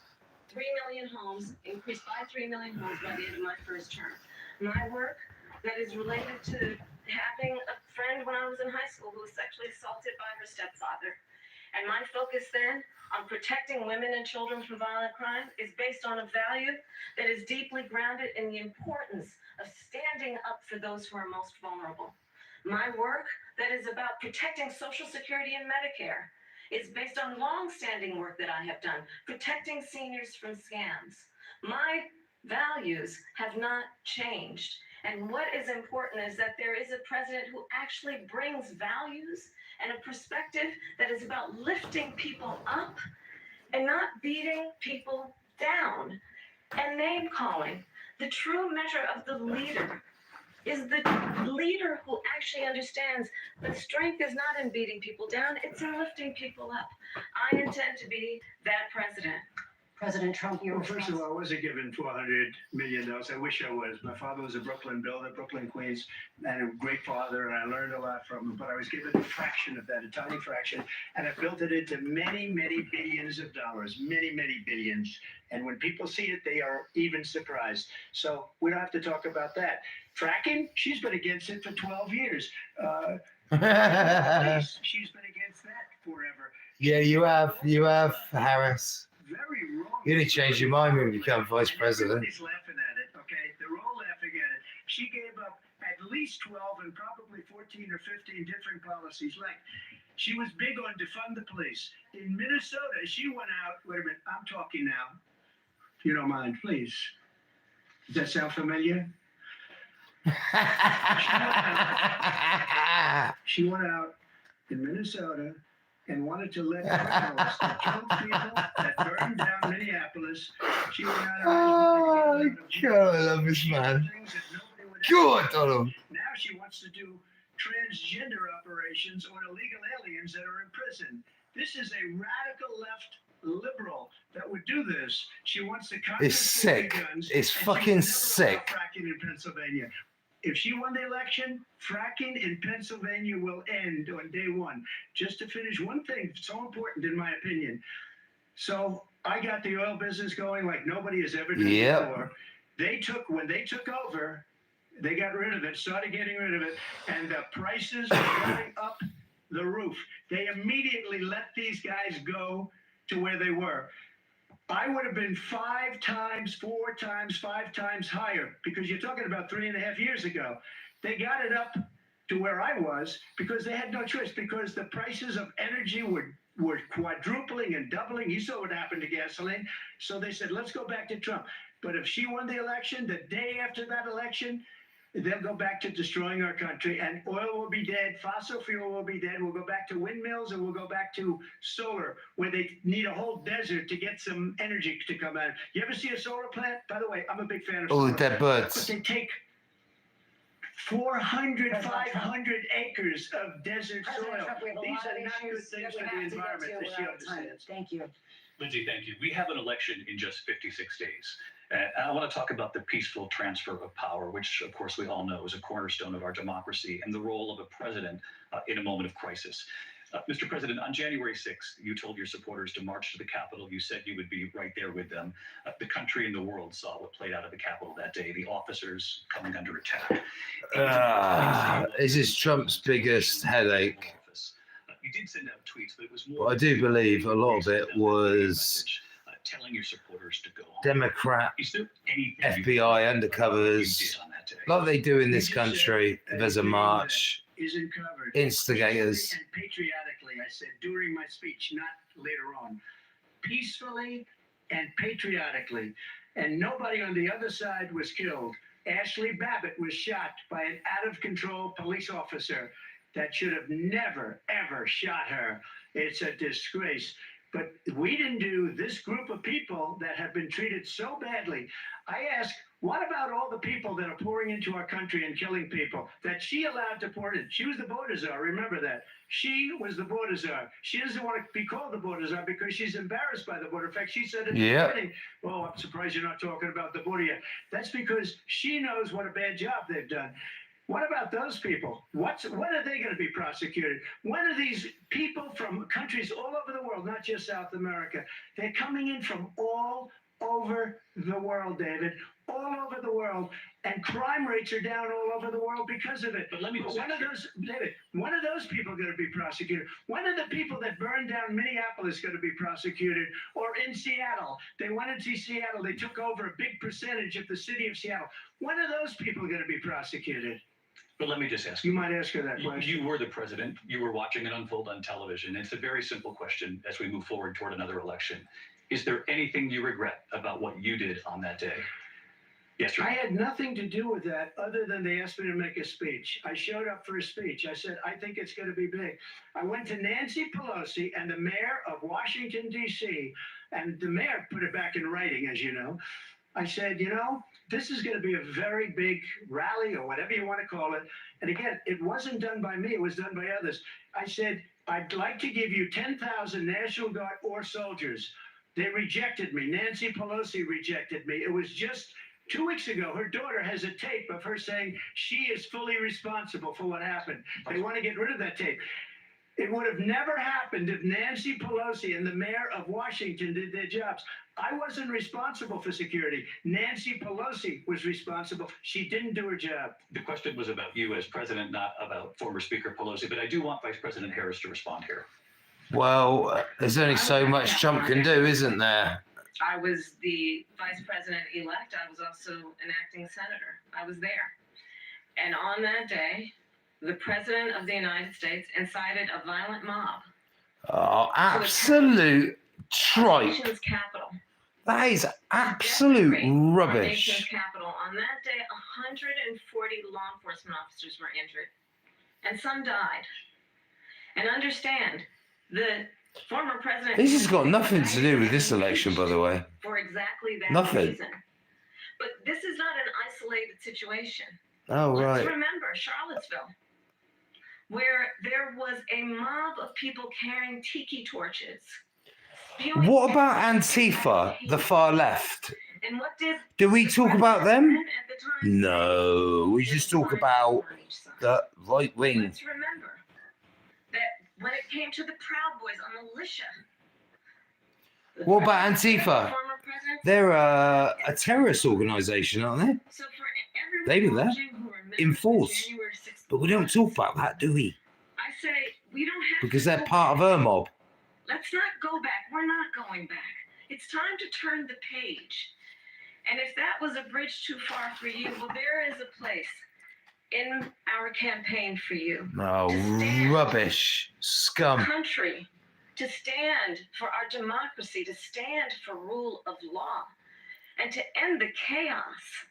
3 million homes, increase by 3 million homes by the end of my first term. My work that is related to having a friend when I was in high school who was sexually assaulted by her stepfather. And my focus then on protecting women and children from violent crime is based on a value that is deeply grounded in the importance of standing up for those who are most vulnerable. My work that is about protecting Social Security and Medicare is based on long-standing work that I have done, protecting seniors from scams. My values have not changed. And what is important is that there is a president who actually brings values and a perspective that is about lifting people up and not beating people down and name calling. The true measure of the leader is the leader who actually understands that strength is not in beating people down, it's in lifting people up. I intend to be that president. President Trump, Well, first of all, I wasn't given $400 million. I wish I was. My father was a Brooklyn builder, Brooklyn, Queens, and a great father, and I learned a lot from him. But I was given a fraction of that, a tiny fraction, and I built it into many, many billions of dollars, many, many billions. And when people see it, they are even surprised. So we don't have to talk about that. Fracking, she's been against it for 12 years. She's been against that forever. Yeah, you have, Harris. Very wrong. You didn't change your mind when you become vice president. Everybody's laughing at it, okay? They're all laughing at it. She gave up at least 12 and probably 14 or 15 different policies. Like, she was big on defund the police. In Minnesota, she went out, wait a minute, I'm talking now. If you don't mind, please. Does that sound familiar? She went out in Minnesota and wanted to let criminals that killed people, that burned down Minneapolis. She went out Oh, God, I love this man. God, Donald. Now she wants to do transgender operations on illegal aliens that are in prison. This is a radical left liberal that would do this. She wants to It's sick. It's fucking sick. Fracking in Pennsylvania. If she won the election, fracking in Pennsylvania will end on day one. Just to finish one thing, so important in my opinion. So I got the oil business going like nobody has ever done before. When they took over, they got rid of it, started getting rid of it, and the prices were going up the roof. They immediately let these guys go to where they were. I would have been 5 times, 4 times, 5 times higher, because you're talking about 3.5 years ago. They got it up to where I was because they had no choice, because the prices of energy were quadrupling and doubling. You saw what happened to gasoline. So they said, let's go back to Trump. But if she won the election, the day after that election, they'll go back to destroying our country, and oil will be dead, fossil fuel will be dead. We'll go back to windmills, and we'll go back to solar, where they need a whole desert to get some energy to come out. You ever see a solar plant? By the way, I'm a big fan of All solar. the dead But birds. they take 400, 500 acres of desert President soil. Trump, we have a These lot are of not good issues things that for we the have to get environment to. that she We're out of time. understands. Thank you. Lindsay, thank you. We have an election in just 56 days. I want to talk about the peaceful transfer of power, which, of course, we all know is a cornerstone of our democracy, and the role of a president in a moment of crisis. Mr. President, on January 6th, you told your supporters to march to the Capitol. You said you would be right there with them. The country and the world saw what played out at the Capitol that day, the officers coming under attack. This is Trump's biggest headache. You did send out tweets, but it was more. I do believe a lot of it was telling your supporters to go home. Democrat Is there anything FBI undercovers, you did on that day? like they do in this country. If there's a march, Isn't covered. instigators. And patriotically, I said during my speech, not later on. Peacefully and patriotically. And nobody on the other side was killed. Ashley Babbitt was shot by an out-of-control police officer that should have never, ever shot her. It's a disgrace. But we didn't do this group of people that have been treated so badly. I ask, what about all the people that are pouring into our country and killing people that she allowed to pour in? She was the border czar, remember that. She was the border czar. She doesn't want to be called the border czar because she's embarrassed by the border. In fact, she said at the beginning, oh, I'm surprised you're not talking about the border yet. That's because she knows what a bad job they've done. What about those people? When are they going to be prosecuted? When are these people from countries all over the world, not just South America, they're coming in from all over the world, David, all over the world, and crime rates are down all over the world because of it. But let me just when are those people going to be prosecuted? When are the people that burned down Minneapolis going to be prosecuted? Or in Seattle, they went into Seattle, they took over a big percentage of the city of Seattle. When are those people going to be prosecuted? But let me just ask you. Might ask her that question. You were the president. You were watching it unfold on television. It's a very simple question as we move forward toward another election. Is there anything you regret about what you did on that day? yesterday. I had nothing to do with that other than they asked me to make a speech. I showed up for a speech. I said, I think it's going to be big. I went to Nancy Pelosi and the mayor of Washington, D.C., and the mayor put it back in writing, as you know. I said, this is going to be a very big rally or whatever you want to call it. And again, it wasn't done by me. It was done by others. I said, I'd like to give you 10,000 National Guard or soldiers. They rejected me. Nancy Pelosi rejected me. It was just 2 weeks ago, her daughter has a tape of her saying she is fully responsible for what happened. They want to get rid of that tape. It would have never happened if Nancy Pelosi and the mayor of Washington did their jobs. I wasn't responsible for security. Nancy Pelosi was responsible. She didn't do her job. The question was about you as president, not about former Speaker Pelosi, but I do want Vice President Harris to respond here. Well, there's only so much Trump can do, isn't there? I was the vice president-elect. I was also an acting senator. I was there. And on that day, the president of the United States incited a violent mob. Oh, absolute Our tripe. nation's capital. That is absolute Our nation's rubbish. capital. On that day, 140 law enforcement officers were injured, and some died. And understand, the former president. This has got nothing to do with this election, by the way. For exactly that Nothing. reason. But this is not an isolated situation. Oh, Let's right. remember Charlottesville, where there was a mob of people carrying tiki torches. spewing What about everything Antifa, hate. the far left? And what did Do we the talk about them? president at the time No, we say? just There's talk one about on each side. the right wing. Let's remember that when it came to the Proud Boys on militia. the What about president- Antifa? the former president- They're a terrorist organisation, aren't they? So for everyone They were there, watching who remembers in the force. January 6th But we don't talk about that, do we? I say we don't have Because to they're go part of back. her mob. Let's not go back. We're not going back. It's time to turn the page. And if that was a bridge too far for you, well, there is a place in our campaign for you. Oh, rubbish. Scum. Country to stand for our democracy, to stand for rule of law, and to end the chaos,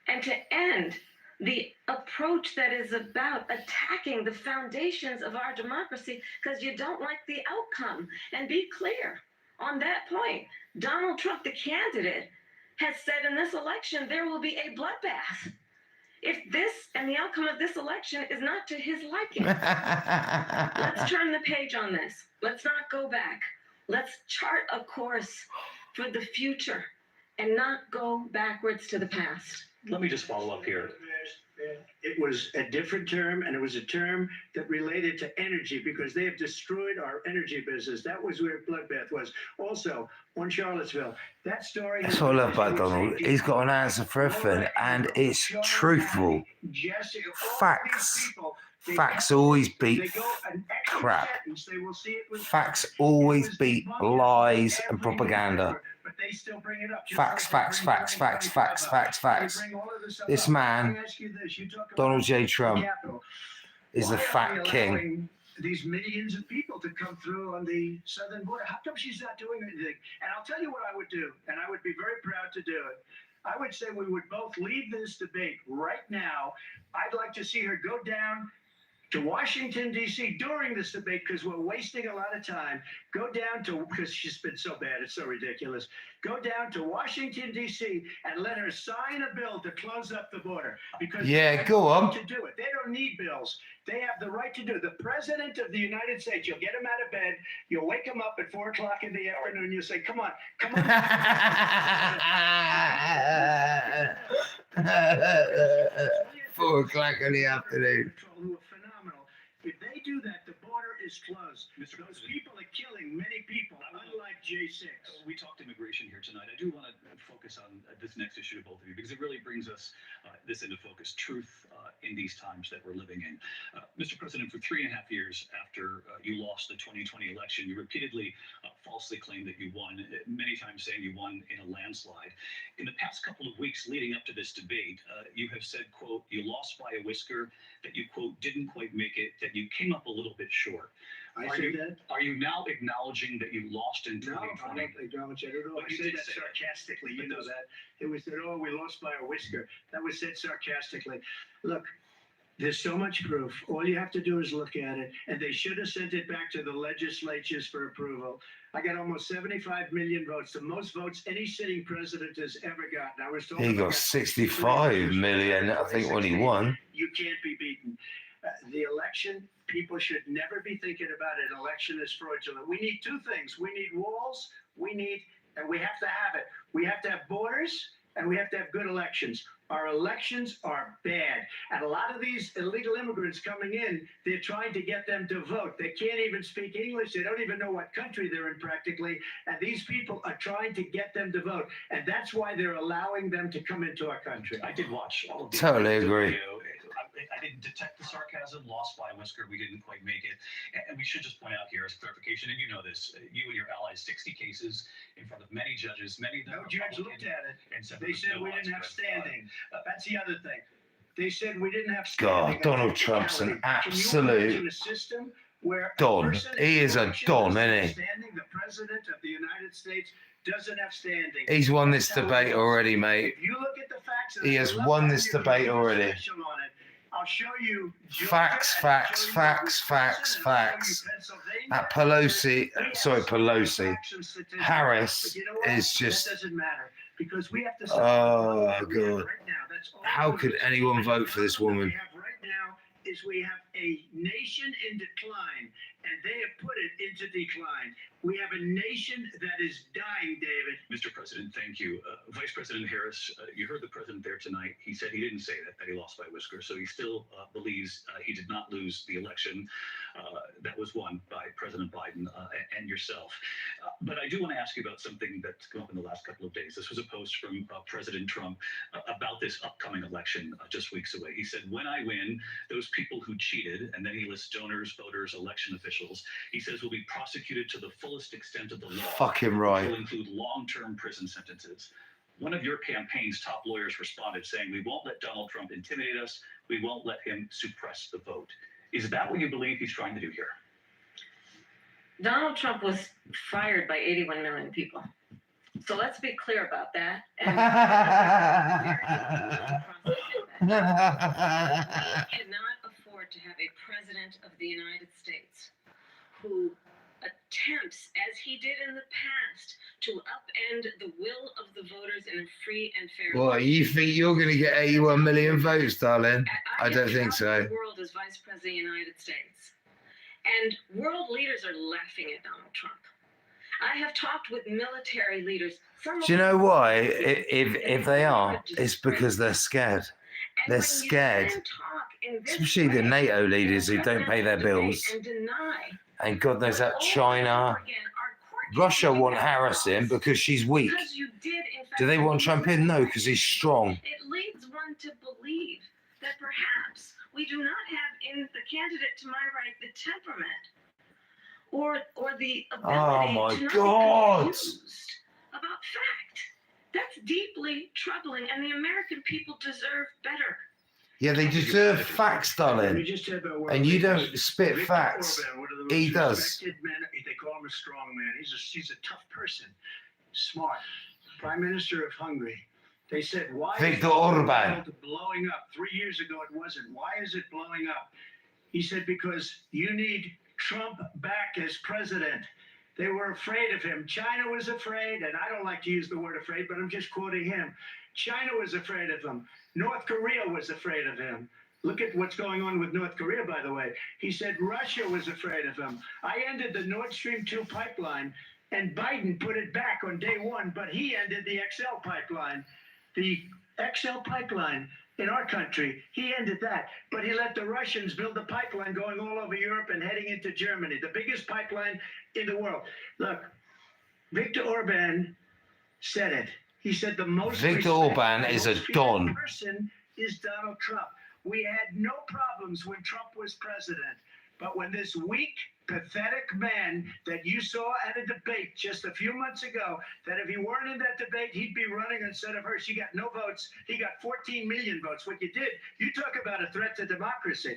and to end the approach that is about attacking the foundations of our democracy because you don't like the outcome. And be clear on that point. Donald Trump, the candidate, has said in this election there will be a bloodbath if this and the outcome of this election is not to his liking. Let's turn the page on this. Let's not go back. Let's chart a course for the future and not go backwards to the past. Let me just follow up here. It was a different term, and it was a term that related to energy because they have destroyed our energy business. That was where bloodbath was. Also, on Charlottesville, that story. That's what I love about Donald. He's got an answer for everything, and it's truthful. Facts. Facts always beat crap. Facts always beat lies and propaganda. Facts, facts, facts, facts, facts, facts, facts. This man, Donald J. Trump, is the fact king. These millions of people to come through on the southern border. How come she's not doing anything? And I'll tell you what I would do, and I would be very proud to do it. I would say we would both leave this debate right now. I'd like to see her go down to Washington, D.C. during this debate because we're wasting a lot of time. Go down to, because she's been so bad, it's so ridiculous. Go down to Washington, D.C. and let her sign a bill to close up the border. Because Yeah, they have go the right on. to do it. They don't need bills. They have the right to do it. The president of the United States, you'll get him out of bed, you'll wake him up at 4 o'clock in the afternoon, you'll say, come on, come on. 4 o'clock in the afternoon. Who are phenomenal. If they do that, the border is closed. Those people are killing many people, unlike J6. We talked immigration here tonight. I do want to focus on this next issue to both of you because it really brings us this into focus, truth in these times that we're living in. Mr. President, for 3.5 years after you lost the 2020 election, you repeatedly falsely claimed that you won, many times saying you won in a landslide. in the past couple of weeks leading up to this debate, you have said, quote, you lost by a whisker, that you, quote, didn't quite make it, that you came up a little bit short. Are you now acknowledging that you lost in 2020? No, I don't acknowledge it at all. But I you said did that say that. sarcastically. You But know those- that. It was said, oh, we lost by a whisker. That was said sarcastically. Look, there's so much proof. All you have to do is look at it. And they should have sent it back to the legislatures for approval. I got almost 75 million votes, the most votes any sitting president has ever gotten. I was told He got 65 million, I think, when he won. You can't be beaten. The election, people should never be thinking about an election as fraudulent. We need two things. We need walls. And we have to have it. We have to have borders, and we have to have good elections. Our elections are bad. And a lot of these illegal immigrants coming in, they're trying to get them to vote. They can't even speak English. They don't even know what country they're in practically. And these people are trying to get them to vote. And that's why they're allowing them to come into our country. I did watch all of the Totally agree. video. I didn't detect the sarcasm, lost by a whisker, we didn't quite make it. And we should just point out here as clarification, and you know this, you and your allies, 60 cases in front of many judges, many of them No judge Republican, looked at it. and said They there was said no we didn't have widespread fraud. standing. That's the other thing. They said we didn't have God, standing. Donald Trump's an Can you absolute imagine a system where a don. person He in is a election don, doesn't isn't have he? standing? The president of the United States doesn't have standing. He's won this That's how it debate is. already, mate. If you look at the facts, and He I has love won how this you debate do a already. special on it. I'll show you Georgia, Facts, and facts, show you facts, Wisconsin, facts, and facts. show you Pennsylvania. That Pelosi, We have sorry, so many Pelosi, facts and statistics. Harris But you know what? is just, That doesn't matter because we have to. Oh, Right God. now, that's all how we could do. anyone vote for this The problem woman? we have right now is we have a nation in decline, and they have put it into decline. We have a nation that is dying, David. Mr. President, thank you. Vice President Harris, you heard the president there tonight. He said he didn't say that he lost by a whisker. So he still believes he did not lose the election that was won by President Biden and yourself. But I do want to ask you about something that's come up in the last couple of days. This was a post from President Trump about this upcoming election just weeks away. He said, when I win, those people who cheated, and then he lists donors, voters, election officials, he says will be prosecuted to the fullest extent of the law. Fucking Which right. will include long-term prison sentences. One of your campaign's top lawyers responded saying, we won't let Donald Trump intimidate us. We won't let him suppress the vote. Is that what you believe he's trying to do here? Donald Trump was fired by 81 million people. So let's be clear about that. And cannot afford to have a president of the United States who attempts, as he did in the past, to upend the will of the voters in a free and fair What, you think you're going to get 81 million votes, darling? I don't have think traveled so. The world as vice president of the United States, and world leaders are laughing at Donald Trump. I have talked with military leaders. Do you know why? If they are, it's because they're scared. They're scared. Especially the NATO leaders who don't pay their bills. And God knows that China, Russia want Harris in because she's weak. Do they want Trump in? No, because he's strong. It leads one to believe that perhaps we do not have in the candidate to my right the temperament or the ability Oh my to not God. be confused about fact. That's deeply troubling, and the American people deserve better. Yeah, they deserve facts, Let me darling. just tell you about world And you leaders. don't spit Viktor facts. Orban, one of the He most does. respected men. They call him a strong man. He's a tough person, smart. Prime Minister of Hungary. They said, why Viktor is the whole Orban. world blowing up? 3 years ago it wasn't. Why is it blowing up? He said, because you need Trump back as president. They were afraid of him. China was afraid, and I don't like to use the word afraid, but I'm just quoting him. China was afraid of him. North Korea was afraid of him. Look at what's going on with North Korea, by the way. He said Russia was afraid of him. I ended the Nord Stream 2 pipeline, and Biden put it back on day one, but he ended the XL pipeline. The XL pipeline in our country, he ended that. But he let the Russians build the pipeline going all over Europe and heading into Germany, the biggest pipeline in the world. Look, Viktor Orban said it. He said the most Viktor respected, Orban is a most feared don. person is Donald Trump. We had no problems when Trump was president. But when this weak, pathetic man that you saw at a debate just a few months ago, that if he weren't in that debate, he'd be running instead of her. She got no votes. He got 14 million votes. What you did, you talk about a threat to democracy.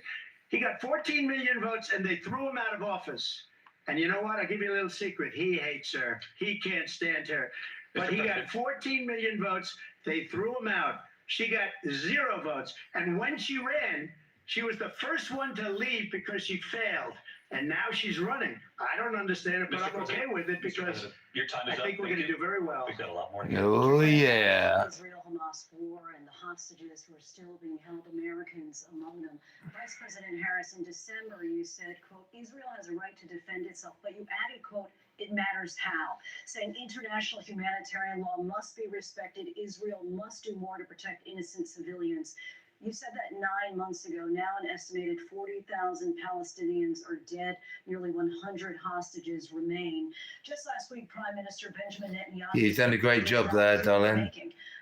He got 14 million votes, and they threw him out of office. And you know what? I'll give you a little secret. He hates her. He can't stand her. But he got 14 million votes. They threw him out. She got 0 votes. And when she ran, she was the first one to leave because she failed. And now she's running. I don't understand it, but I'm okay with it because your time is I think we're going to do very well. We've got a lot more. Oh, yeah. Israel-Hamas war and the hostages who are still being held, Americans among them. Vice President Harris, in December, you said, quote, Israel has a right to defend itself, but you added, quote, it matters how, saying international humanitarian law must be respected. Israel must do more to protect innocent civilians. You said that 9 months ago. Now an estimated 40,000 Palestinians are dead. Nearly 100 hostages remain. Just last week, Prime Minister Benjamin Netanyahu... You've done a great job there, darling.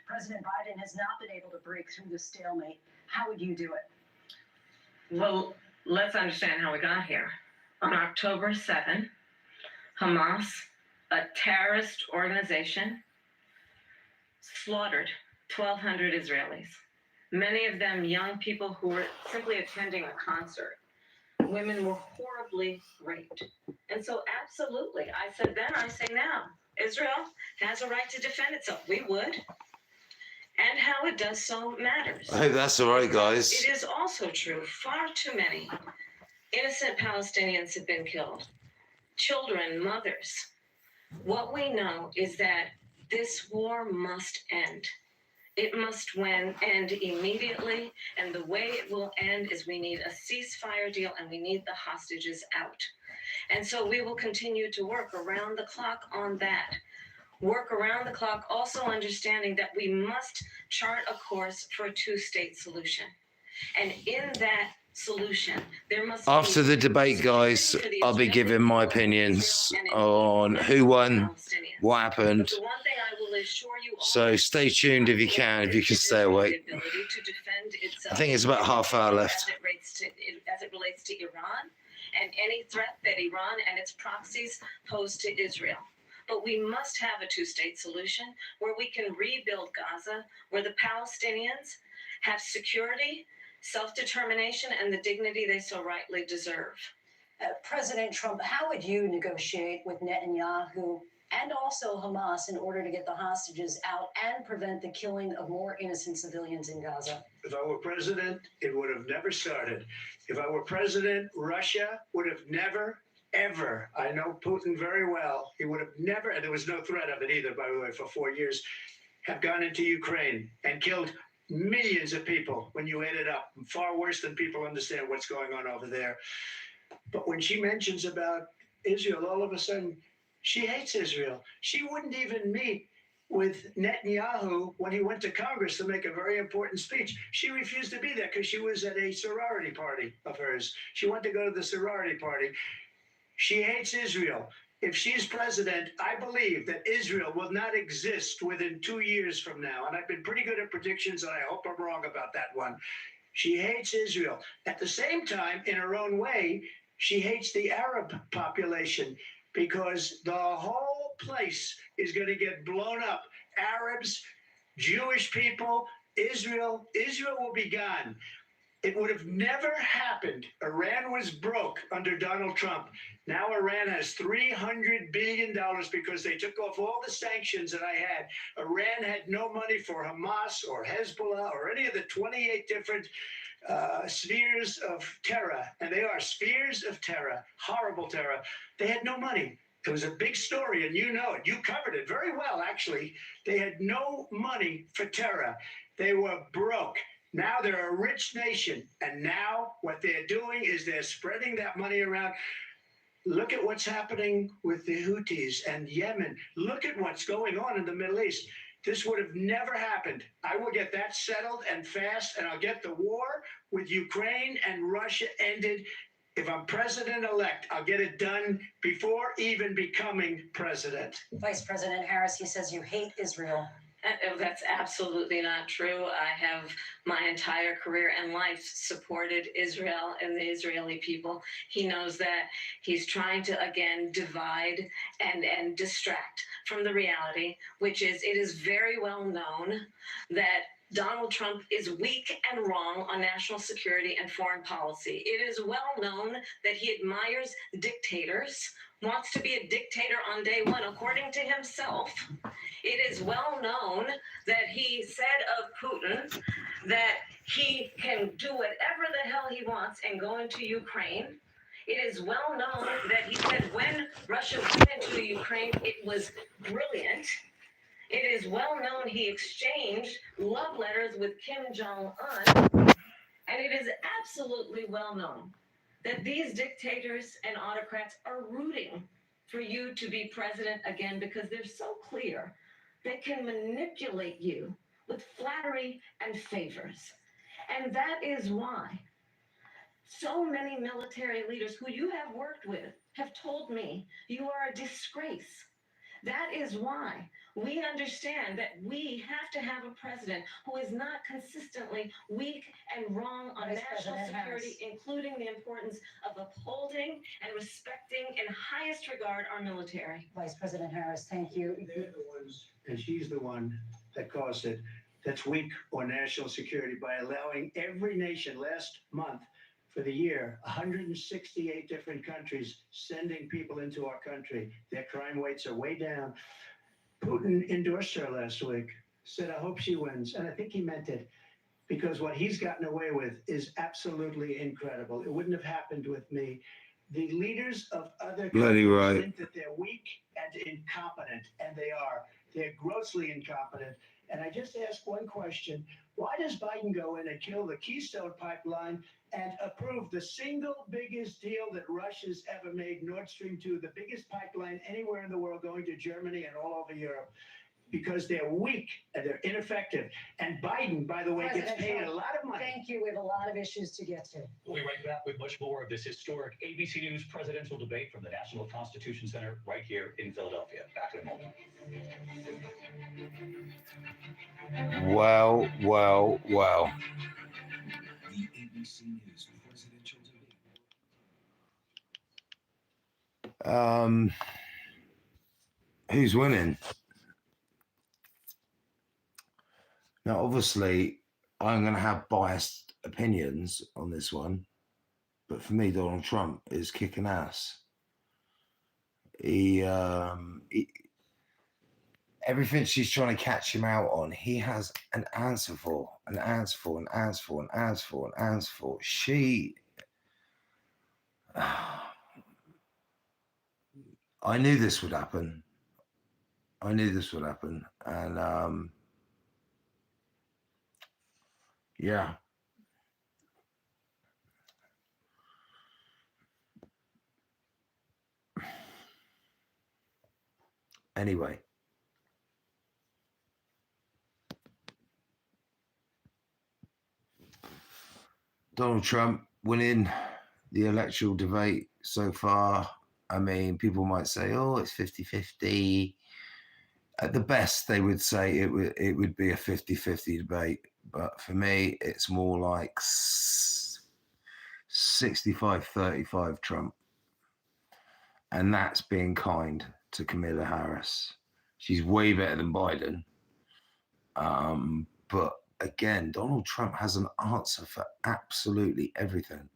President Biden has not been able to break through the stalemate. How would you do it? Well, let's understand how we got here. On October 7, Hamas, a terrorist organization, slaughtered 1,200 Israelis. Many of them young people who were simply attending a concert. Women were horribly raped. And so absolutely, I said then, I say now, Israel has a right to defend itself. We would. And how it does so matters. I hope that's all right, guys. It is also true, far too many innocent Palestinians have been killed. Children, mothers. What we know is that this war must end. It must end immediately, and the way it will end is we need a ceasefire deal and we need the hostages out. And so we will continue to work around the clock on that. Work around the clock, also understanding that we must chart a course for a two-state solution. And in that solution, there must After be the debate, guys, I'll be giving my opinions on who won, what happened. But the one thing I will assure you all So stay tuned if you can stay awake. I think it's about half hour left. As it relates to Iran and any threat that Iran and its proxies pose to Israel. But we must have a two-state solution where we can rebuild Gaza, where the Palestinians have security, self-determination, and the dignity they so rightly deserve. President Trump, how would you negotiate with Netanyahu and also Hamas in order to get the hostages out and prevent the killing of more innocent civilians in Gaza? If I were president, it would have never started. If I were president, Russia would have never, ever, I know Putin very well, he would have never, and there was no threat of it either, by the way, for 4 years, have gone into Ukraine and killed millions of people when you add it up. Far worse than people understand what's going on over there. But when she mentions about Israel, all of a sudden, she hates Israel. She wouldn't even meet with Netanyahu when he went to Congress to make a very important speech. She refused to be there because she was at a sorority party of hers. She wanted to go to the sorority party. She hates Israel. If she's president, I believe that Israel will not exist within 2 years from now. And I've been pretty good at predictions, and I hope I'm wrong about that one. She hates Israel. At the same time, in her own way, she hates the Arab population because the whole place is going to get blown up. Arabs, Jewish people, Israel will be gone. It would have never happened. Iran was broke under Donald Trump. Now Iran has $300 billion because they took off all the sanctions that I had. Iran had no money for Hamas or Hezbollah or any of the 28 different spheres of terror. And they are spheres of terror, horrible terror. They had no money. It was a big story, and you know it. You covered it very well, actually. They had no money for terror. They were broke. Now they're a rich nation, and now what they're doing is they're spreading that money around. Look at what's happening with the Houthis and Yemen. Look at what's going on in the Middle East. This would have never happened. I will get that settled and fast, and I'll get the war with Ukraine and Russia ended. If I'm president-elect, I'll get it done before even becoming president. Vice President Harris, he says you hate Israel. That's absolutely not true. I have my entire career and life supported Israel and the Israeli people. He knows that. He's trying to, again, divide and distract from the reality, which is it is very well known that Donald Trump is weak and wrong on national security and foreign policy. It is well known that he admires dictators, wants to be a dictator on day one, according to himself. It is well known that he said of Putin that he can do whatever the hell he wants and go into Ukraine. It is well known that he said when Russia went into Ukraine, it was brilliant. It is well known he exchanged love letters with Kim Jong-un. And it is absolutely well known that these dictators and autocrats are rooting for you to be president again because they're so clear they can manipulate you with flattery and favors. And that is why so many military leaders who you have worked with have told me you are a disgrace. That is why we understand that we have to have a president who is not consistently weak and wrong on Vice national President security, Harris. including the importance of upholding and respecting in highest regard our military. Vice President Harris, thank you. They're the ones, and she's the one that caused it, that's weak on national security by allowing every nation last month for the year, 168 different countries sending people into our country. Their crime rates are way down. Putin endorsed her last week, said, I hope she wins. And I think he meant it because what he's gotten away with is absolutely incredible. It wouldn't have happened with me. The leaders of other Bloody countries right. think that they're weak and incompetent, and they are. They're grossly incompetent. And I just ask one question. Why does Biden go in and kill the Keystone Pipeline and approve the single biggest deal that Russia's ever made, Nord Stream 2, the biggest pipeline anywhere in the world going to Germany and all over Europe? Because they're weak and they're ineffective. And Biden, by the way, gets President paid Trump, a lot of money. Thank you. We have a lot of issues to get to. We'll be right back with much more of this historic ABC News presidential debate from the National Constitution Center right here in Philadelphia. Back in a moment. Well. The ABC News presidential debate. Who's winning? Now, obviously, I'm going to have biased opinions on this one, but for me, Donald Trump is kicking ass. He everything she's trying to catch him out on, he has an answer for. She, I knew this would happen. And yeah. Anyway. Donald Trump winning the electoral debate so far. I mean, people might say, oh, it's 50-50. At the best, they would say it would be a 50-50 debate. But for me, it's more like 65-35 Trump. And that's being kind to Kamala Harris. She's way better than Biden. But again, Donald Trump has an answer for absolutely everything.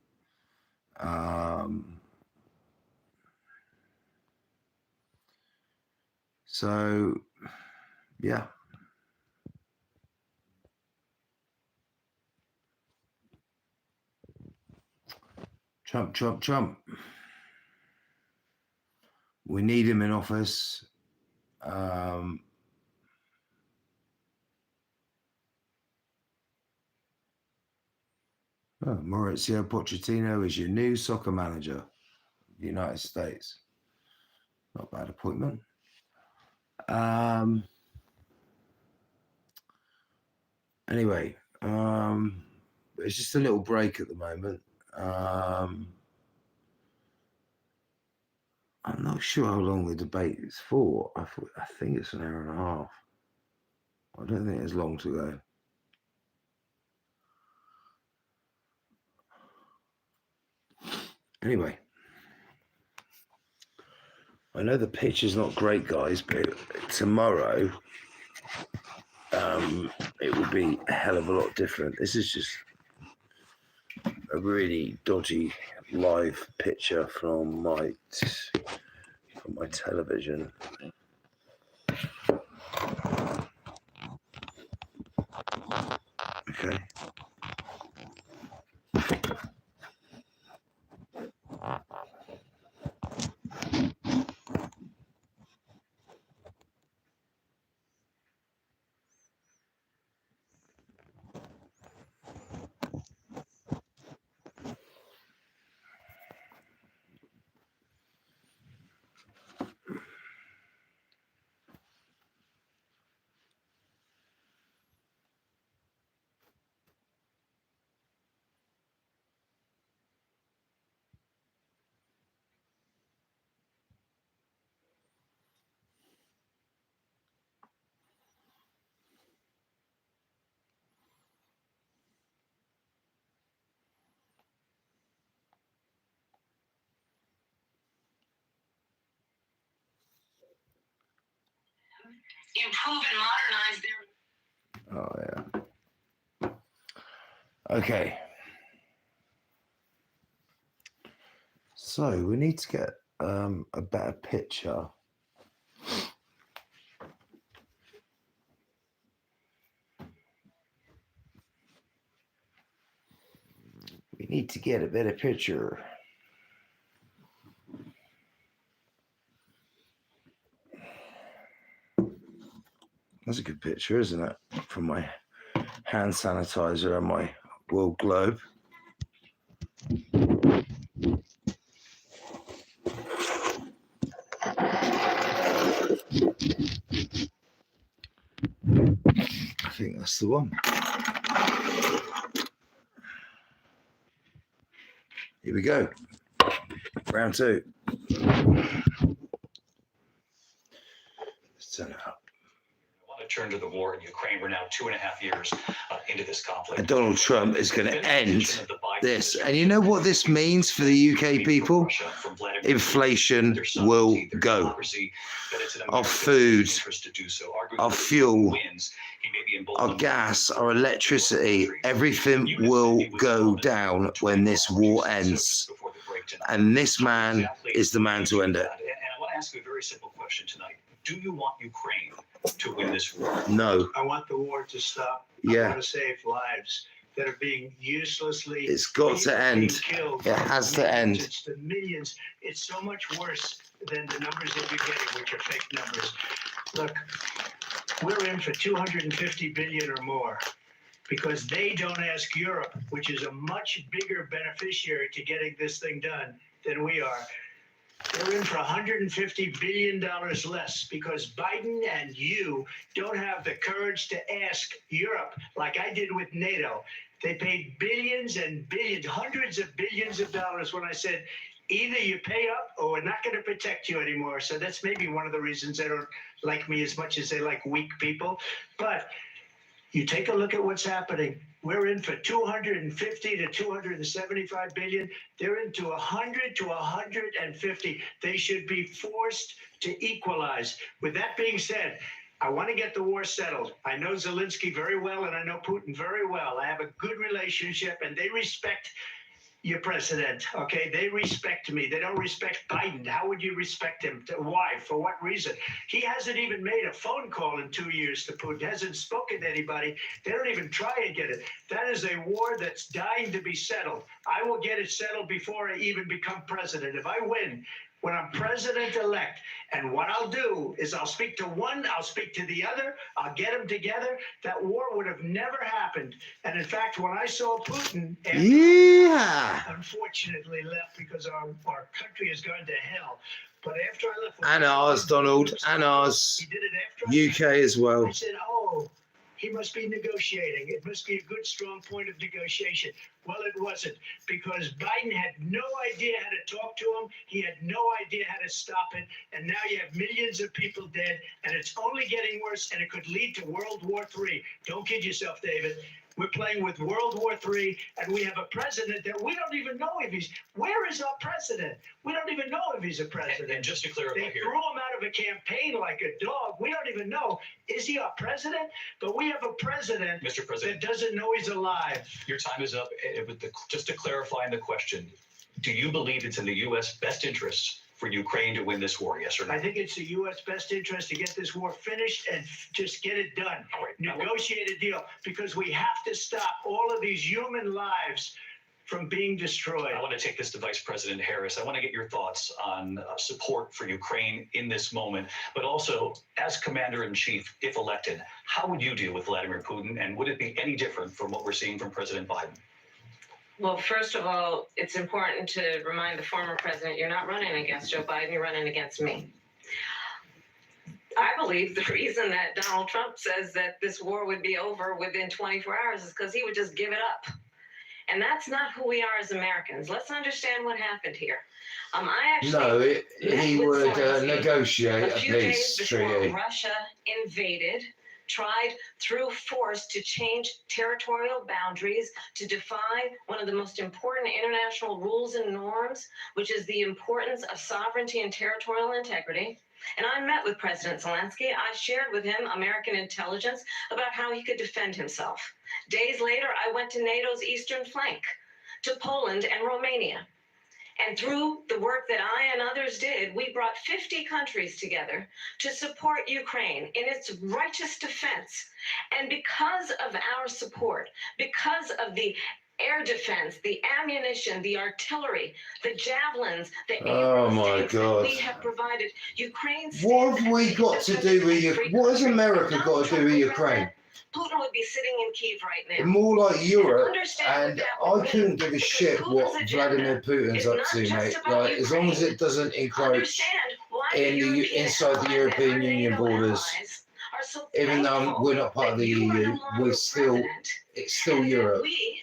So, yeah. Trump. We need him in office. Mauricio Pochettino is your new soccer manager of the United States. Not a bad appointment. Anyway, it's just a little break at the moment. I'm not sure how long the debate is for. I think it's an hour and a half. I don't think there's long to go. Anyway, I know the picture's not great, guys, but tomorrow it will be a hell of a lot different. This is just a really dodgy live picture from my television. Okay. Improve and modernize their. Oh yeah. Okay. So we need to get a better picture. We need to get a better picture. That's a good picture, isn't it? From my hand sanitizer and my world globe. I think that's the one. Here we go. Round two. Let's turn it up. I want to turn to the war in Ukraine. We're now 2.5 years into this conflict. And Donald Trump is going to end this. And you know what this means for the UK people? Inflation will go. Our food, our fuel, our gas, our electricity, everything will go down when this war ends. And this man is the man to end it. And I want to ask you a very simple question tonight. Do you want Ukraine to win this war? No. I want the war to stop. Yeah. I want to save lives that are being uselessly. It's got to end. Killed. It has to end. It's the millions. It's so much worse than the numbers that you're getting, which are fake numbers. Look, we're in for 250 billion or more because they don't ask Europe, which is a much bigger beneficiary to getting this thing done than we are. They're in for $150 billion less because Biden and you don't have the courage to ask Europe like I did with NATO. They paid billions and billions, hundreds of billions of dollars when I said, either you pay up or we're not going to protect you anymore. So that's maybe one of the reasons they don't like me as much as they like weak people. But you take a look at what's happening. We're in for 250 to 275 billion. They're into 100 to 150. They should be forced to equalize. With that being said, I want to get the war settled. I know Zelensky very well, and I know Putin very well. I have a good relationship, and they respect your president, okay? They respect me. They don't respect Biden. How would you respect him? Why? For what reason? He hasn't even made a phone call in 2 years to Putin. Hasn't spoken to anybody. They don't even try and get it. That is a war that's dying to be settled. I will get it settled before I even become president. If I win, when I'm president-elect, and what I'll do is I'll speak to one, I'll speak to the other, I'll get them together. That war would have never happened. And in fact, when I saw Putin, unfortunately left because our country has gone to hell. But after I left, and ours, Donald, and ours, he did it after UK as well. I said, oh, he must be negotiating. It must be a good, strong point of negotiation. Well, it wasn't, because Biden had no idea how to talk to him. He had no idea how to stop it. And now you have millions of people dead, and it's only getting worse, and it could lead to World War III. Don't kid yourself, David. We're playing with World War III, and we have a president that we don't even know if he's. Where is our president? We don't even know if he's a president. And just to clarify They here, threw him out of a campaign like a dog. We don't even know. Is he our president? But we have a president Mr. that President, doesn't know he's alive. your time is up. Just to clarify the question, do you believe it's in the U.S. best interest for Ukraine to win this war, yes or no? I think it's the U.S. best interest to get this war finished and just get it done. All right. Negotiate a deal, because we have to stop all of these human lives from being destroyed. I want to take this to Vice President Harris. I want to get your thoughts on support for Ukraine in this moment, but also as Commander-in-Chief, if elected, how would you deal with Vladimir Putin, and would it be any different from what we're seeing from President Biden? Well, first of all, it's important to remind the former president you're not running against Joe Biden, you're running against me. I believe the reason that Donald Trump says that this war would be over within 24 hours is because he would just give it up. And that's not who we are as Americans. Let's understand what happened here. I actually No, he met with would Zelensky negotiate a a few days peace before treaty. Russia invaded, tried through force to change territorial boundaries, to defy one of the most important international rules and norms, which is the importance of sovereignty and territorial integrity. And I met with President Zelensky. I shared with him American intelligence about how he could defend himself. Days later, I went to NATO's eastern flank, to Poland and Romania. And through the work that I and others did, we brought 50 countries together to support Ukraine in its righteous defense. And because of our support, because of the air defense, the ammunition, the artillery, the javelins, the Oh my tanks God. we have provided, Ukraine. What have we got to do with Ukraine? What has America got to do with Ukraine? Putin would be sitting in Kyiv right now. More like Europe, Understand and what that would I couldn't mean, give a because shit Putin's what agenda Vladimir Putin's is up not to, just mate. about Like, as long as Ukraine. it doesn't encroach Understand why the in the European inside the allies European and our Union NATO borders, allies are so even though thankful we're not part of that the you are EU, no longer we're still, president, it's still and that Europe. we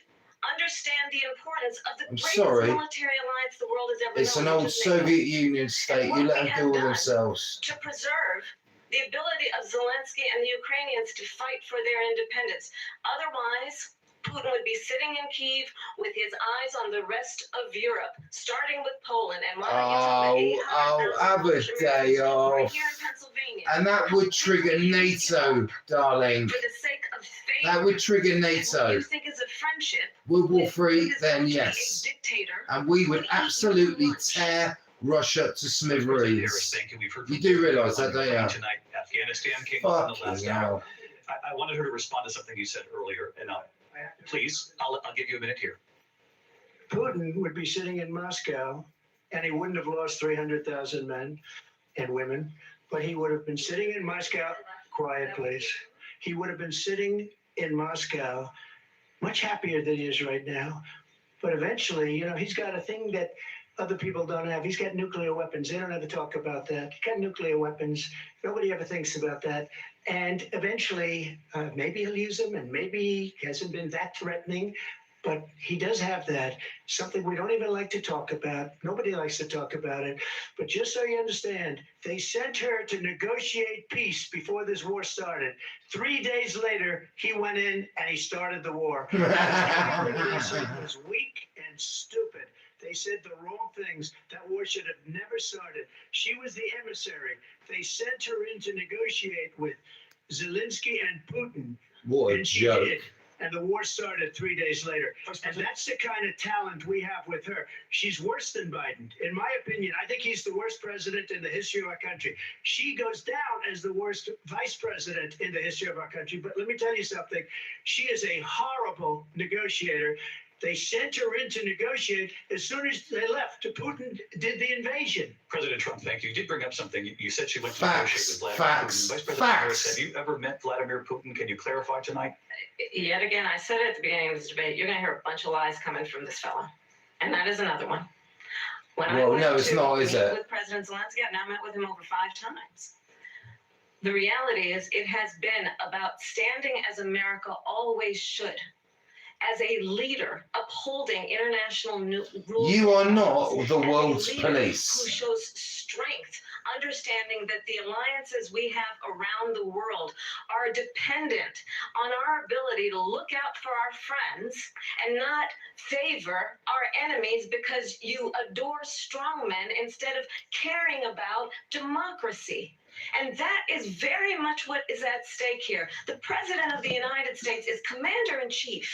understand the importance of the I'm greatest sorry. military alliance the world has ever It's an known, old which is NATO. Soviet Union state. You let them deal with themselves. To preserve the ability of Zelensky and the Ukrainians to fight for their independence. Otherwise, Putin would be sitting in Kyiv with his eyes on the rest of Europe, starting with Poland. And why don't you tell the 800,000 have a Polish day Americans right off. here in Pennsylvania, And that would trigger NATO, darling. for the sake of faith, That would trigger and what NATO. you think is a friendship, World War with III, his then country, a yes. dictator, And we would would eat you absolutely lunch. tear Russia to President Harris, smithereens. thank you. We've heard You from do realise that, on don't you? Ukraine tonight. Afghanistan came up in the last Fucking hour. hell. I wanted her to respond to something you said earlier, and please, I'll give you a minute here. Putin would be sitting in Moscow, and he wouldn't have lost 300,000 men and women, but he would have been sitting in Moscow. Quiet, please. He would have been sitting in Moscow, much happier than he is right now. But eventually, you know, he's got a thing that other people don't have. He's got nuclear weapons. They don't ever talk about that. He's got nuclear weapons. Nobody ever thinks about that. And eventually, maybe he'll use them, and maybe he hasn't been that threatening. But he does have that, something we don't even like to talk about. Nobody likes to talk about it. But just so you understand, they sent her to negotiate peace before this war started. 3 days later, he went in and he started the war. Everything they said was weak and stupid. They said the wrong things. That war should have never started. She was the emissary. They sent her in to negotiate with Zelensky and Putin. What a And she joke. did. And the war started 3 days later. And that's the kind of talent we have with her. She's worse than Biden. In my opinion, I think he's the worst president in the history of our country. She goes down as the worst vice president in the history of our country. But let me tell you something. She is a horrible negotiator. They sent her in to negotiate as soon as they left. Putin did the invasion. President Trump, thank you. You did bring up something. You said she went to Facts, negotiate with Vladimir facts, Putin. Vice President Harris, facts. have you ever met Vladimir Putin? Can you clarify tonight? Yet again, I said it at the beginning of this debate, you're going to hear a bunch of lies coming from this fellow. And that is another one. When I Well, went no, it's to not, is meet it? with President Zelensky, I've now met with him over 5 times. The reality is it has been about standing as America always should, as a leader upholding international rules. You are not the as a world's leader who police. shows strength, understanding that the alliances we have around the world are dependent on our ability to look out for our friends and not favor our enemies because you adore strongmen instead of caring about democracy. And that is very much what is at stake here. The President of the United States is Commander in Chief,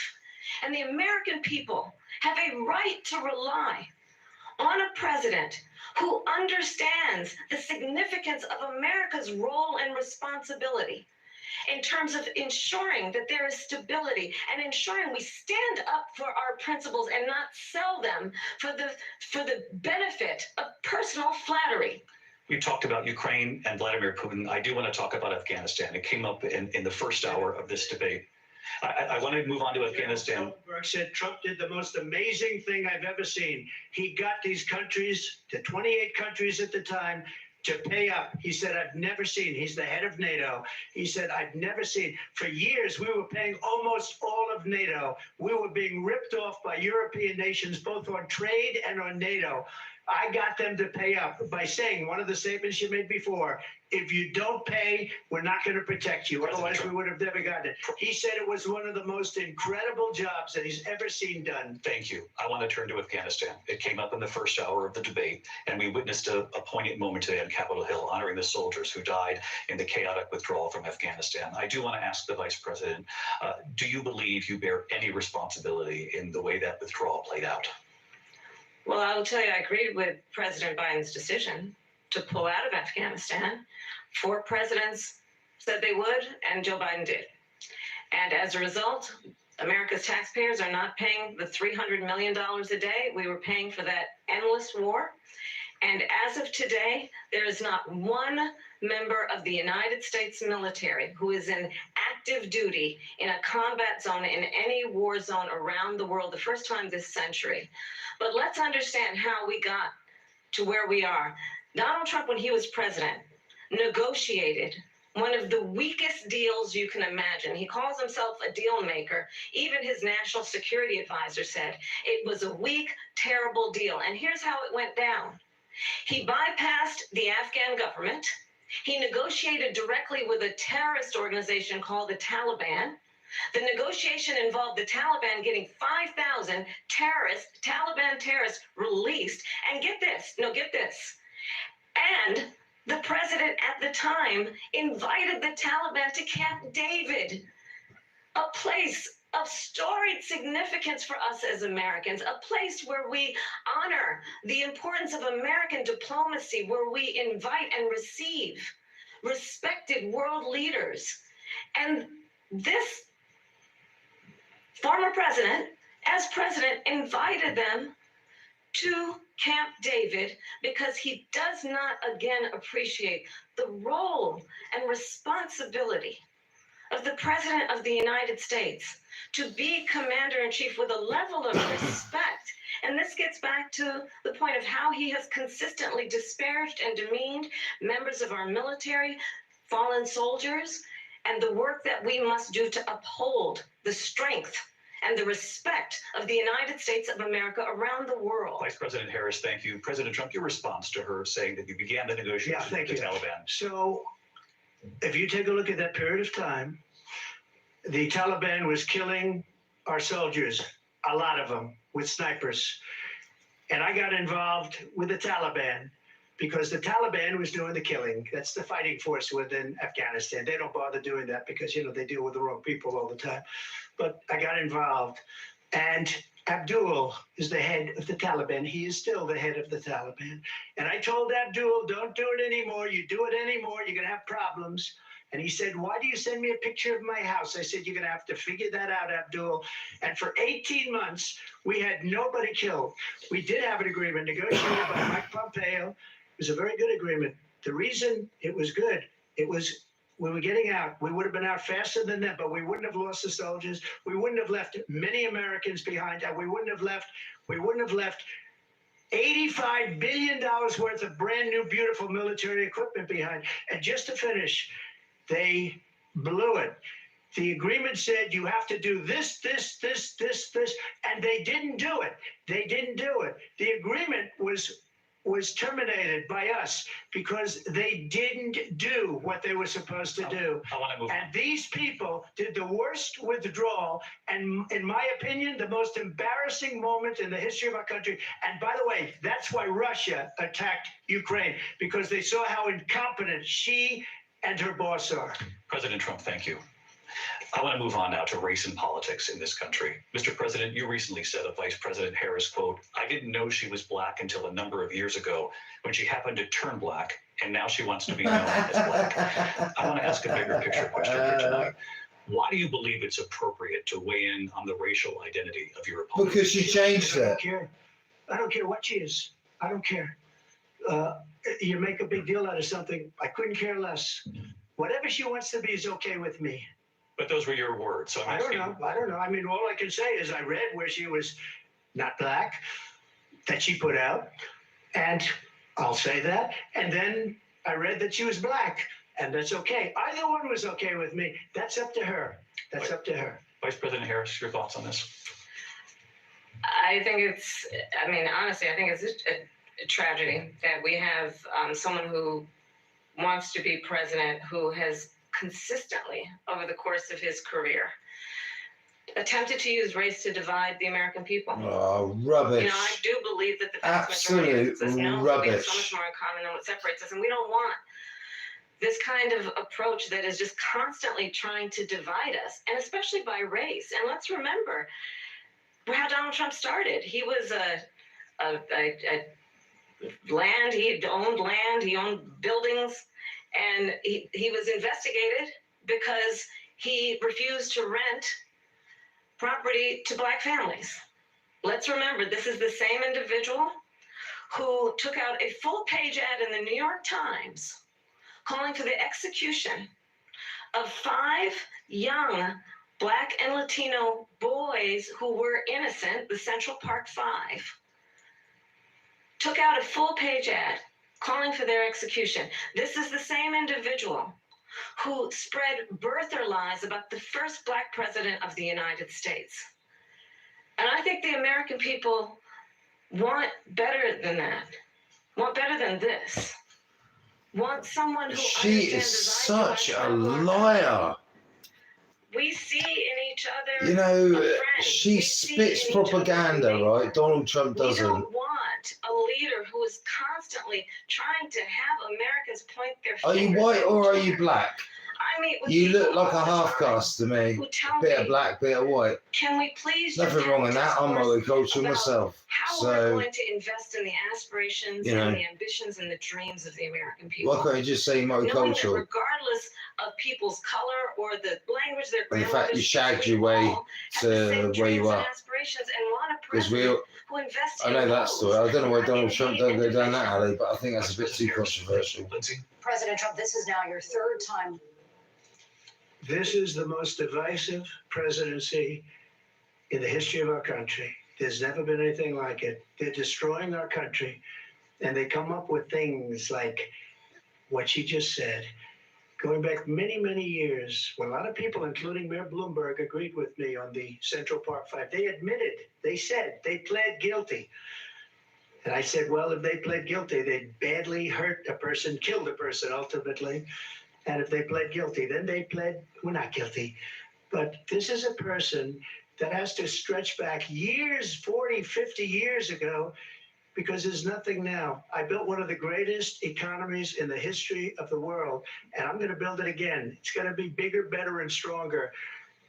and the American people have a right to rely on a president who understands the significance of America's role and responsibility in terms of ensuring that there is stability and ensuring we stand up for our principles and not sell them for the benefit of personal flattery. We talked about Ukraine and Vladimir Putin. I do want to talk about Afghanistan. It came up in the first hour of this debate. I want to move on to Afghanistan. Stoltenberg said Trump did the most amazing thing I've ever seen. He got these countries, the 28 countries at the time, to pay up. He said, I've never seen, he's the head of NATO. He said, I've never seen, for years, we were paying almost all of NATO. We were being ripped off by European nations, both on trade and on NATO. I got them to pay up by saying one of the statements you made before, if you don't pay, we're not going to protect you. Otherwise, we would have never gotten it. He said it was one of the most incredible jobs that he's ever seen done. Thank you. I want to turn to Afghanistan. It came up in the first hour of the debate, and we witnessed a poignant moment today on Capitol Hill, honoring the soldiers who died in the chaotic withdrawal from Afghanistan. I do want to ask the Vice President, do you believe you bear any responsibility in the way that withdrawal played out? Well, I will tell you, I agreed with President Biden's decision to pull out of Afghanistan. 4 presidents said they would, and Joe Biden did. And as a result, America's taxpayers are not paying the $300 million a day we were paying for that endless war. And as of today, there is not one member of the United States military who is in active duty in a combat zone in any war zone around the world, the first time this century. But let's understand how we got to where we are. Donald Trump, when he was president, negotiated one of the weakest deals you can imagine. He calls himself a deal maker. Even his national security advisor said it was a weak, terrible deal. And here's how it went down. He bypassed the Afghan government. He negotiated directly with a terrorist organization called the Taliban. The negotiation involved the Taliban getting 5,000 Taliban terrorists released. And get this. And the president at the time invited the Taliban to Camp David, a place of storied significance for us as Americans, a place where we honor the importance of American diplomacy, where we invite and receive respected world leaders. And this former president, as president, invited them to Camp David because he does not again appreciate the role and responsibility of the President of the United States to be commander-in-chief with a level of respect. And this gets back to the point of how he has consistently disparaged and demeaned members of our military, fallen soldiers, and the work that we must do to uphold the strength and the respect of the United States of America around the world. Vice President Harris, thank you. President Trump, your response to her saying that you began the negotiations with the Taliban. So if you take a look at that period of time, the Taliban was killing our soldiers, a lot of them, with snipers. And I got involved with the Taliban because the Taliban was doing the killing. That's the fighting force within Afghanistan. They don't bother doing that because, they deal with the wrong people all the time. But I got involved. And Abdul is the head of the Taliban. He is still the head of the Taliban. And I told Abdul, don't do it anymore. You do it anymore, you're going to have problems. And he said, why do you send me a picture of my house? I said, you're going to have to figure that out, Abdul. And for 18 months, we had nobody killed. We did have an agreement negotiated by Mike Pompeo. It was a very good agreement. The reason it was good, it was we were getting out. We would have been out faster than that, but we wouldn't have lost the soldiers. We wouldn't have left many Americans behind. And we wouldn't have left $85 billion worth of brand new, beautiful military equipment behind. And just to finish, they blew it. The agreement said you have to do this, and they didn't do it. They didn't do it. The agreement was terminated by us because they didn't do what they were supposed to do. I want to move on. And these people did the worst withdrawal, and in my opinion, the most embarrassing moment in the history of our country. And by the way, that's why Russia attacked Ukraine, because they saw how incompetent she and her boss are. President Trump, thank you. I want to move on now to race and politics in this country. Mr. President, you recently said of Vice President Harris, quote, "I didn't know she was black until a number of years ago when she happened to turn black, and now she wants to be known as black." I want to ask a bigger picture question here tonight. Why do you believe it's appropriate to weigh in on the racial identity of your opponent? Because she changed I it. don't care. I don't care what she is. I don't care. You make a big deal out of something. I couldn't care less. Whatever she wants to be is okay with me. But those were your words. So I don't know. I don't know. I mean, all I can say is I read where she was not black, that she put out, and I'll say that. And then I read that she was black, and that's okay. Either one was okay with me. That's up to her. That's up to her. Vice President Harris, your thoughts on this? I think it's, I mean, honestly, I think it's a tragedy that we have someone who wants to be president who has consistently, over the course of his career, attempted to use race to divide the American people. Oh, rubbish. You know, I do believe that the vast majority of us know we have so much more in common than what separates us, and we don't want this kind of approach that is just constantly trying to divide us, and especially by race. And let's remember how Donald Trump started. He was he owned buildings, and he was investigated because he refused to rent property to black families. Let's remember, this is the same individual who took out a full-page ad in the New York Times calling for the execution of 5 young Black and Latino boys who were innocent, the Central Park 5. Took out a full-page ad calling for their execution. This is the same individual who spread birther lies about the first black president of the United States. And I think the American people want better than that, want better than this, want someone who She is such a liar. We see in each other. You know, a friend. she We see spits in each other propaganda, a right? Donald Trump We doesn't. don't want a leader who is constantly trying to have Americans point their Are you fingers white at or are each you other. black? I meet with You people look like a all the half time caste to me. who tell Bit me, of black, bit of white. can we please just Nothing have wrong in that. I'm discourse multicultural about myself. how we're going to invest in the aspirations you know, and the ambitions and the dreams of the American people. why can't you just say Knowing that multicultural? regardless of people's color or the language their And the fact grandmothers you shagged speak, your way we all have the same to where dreams you and are. aspirations and want a Because we, president who invests I in know that those story. I don't know why who Donald can Trump be don't go down that individuals. alley, but I think that's a bit too controversial. Lindsay? President Trump, this is now your 3rd time. This is the most divisive presidency in the history of our country. There's never been anything like it. They're destroying our country, and they come up with things like what she just said. Going back many, many years, when a lot of people, including Mayor Bloomberg, agreed with me on the Central Park 5, they admitted, they said, they pled guilty. And I said, well, if they pled guilty, they badly hurt a person, killed a person ultimately. And if they pled guilty, then they pled, we're not guilty. But this is a person that has to stretch back years, 40, 50 years ago, because there's nothing now. I built one of the greatest economies in the history of the world, and I'm going to build it again. It's going to be bigger, better, and stronger.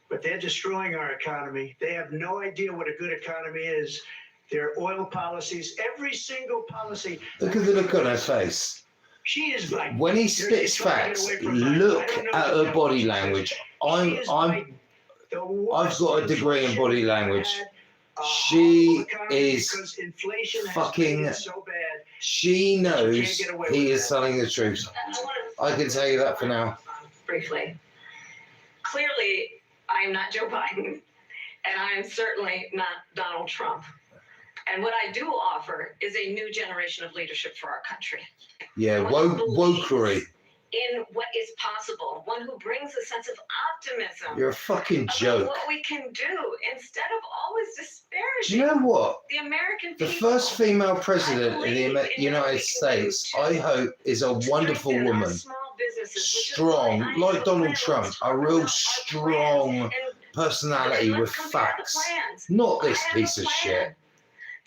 But they're destroying our economy. They have no idea what a good economy is. Their oil policies, every single policy. Look at the look on her face. She is like, When he spits facts, look at her body language. I've got a degree in body language. She is fucking. She knows he is telling the truth. I can tell you that for now. Briefly. Clearly, I am not Joe Biden, and I am certainly not Donald Trump. And what I do offer is a new generation of leadership for our country. Yeah, wokery. in what is possible, one who brings a sense of optimism You're a fucking about joke. what we can do instead of always disparaging Do you know what? the American The people. first female president in the in what we United can States, do to I hope, is a wonderful strengthen our woman. small businesses, which is Strong, why I like have a Donald plan. Trump, Let's a talk real about our strong plans personality and with let's compare the facts. plans. Not I this have piece a of plan shit.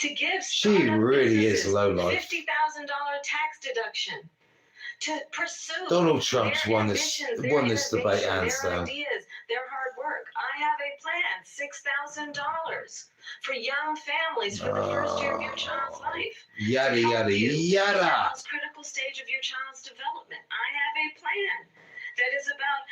to give She startup really is businesses lowlife. $50,000 tax deduction to pursue Donald Trump's their won this ambitions, their debate innovation, hands their down. ideas, their hard work. I have a plan, $6,000 for young families for the first year of your child's life. Yada, to help yada, you in yada. that most critical stage of your child's development. I have a plan that is about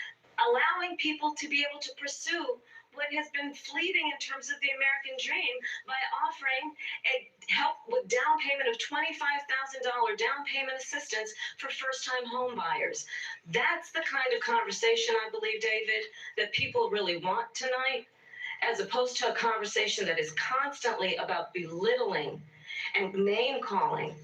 allowing people to be able to pursue what has been fleeting in terms of the American dream by offering a help with down payment of $25,000 down payment assistance for first-time home buyers. That's the kind of conversation, I believe, David, that people really want tonight, as opposed to a conversation that is constantly about belittling and name-calling.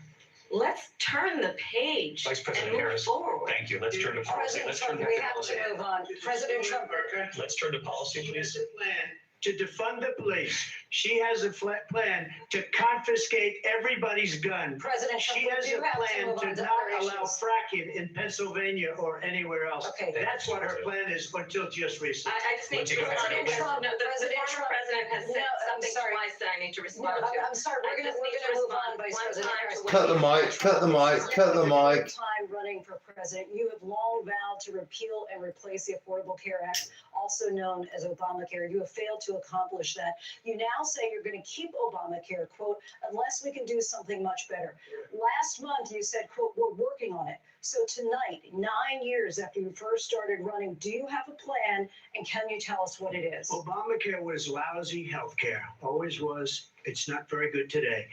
Let's turn the page Vice President and move Harris, forward. thank you. Let's turn to policy. President Let's turn Trump, back we to have policy. to move on. President Trump. Let's turn to policy, She has please. a plan to defund the police. She has a plan to confiscate everybody's gun. President Trump, She we has do a have to plan move on to to not other allow issues. fracking in Pennsylvania or anywhere else. Okay. That's what her plan is until just recently. I just need Lindsay, to go ahead. respond. President Trump, No, the President former Trump. president has said No, I'm something sorry. twice that I need to No, respond to. I'm sorry. I We're just gonna need to move respond on, Vice one President time Harris. to Cut the mic, cut the mic, cut the mic. Time running for president, you have long vowed to repeal and replace the Affordable Care Act, also known as Obamacare. You have failed to accomplish that. You now say you're going to keep Obamacare, quote, unless we can do something much better. Last month, you said, quote, we're working on it. So tonight, 9 years after you first started running, do you have a plan, and can you tell us what it is? Obamacare was lousy health care, always was. It's not very good today.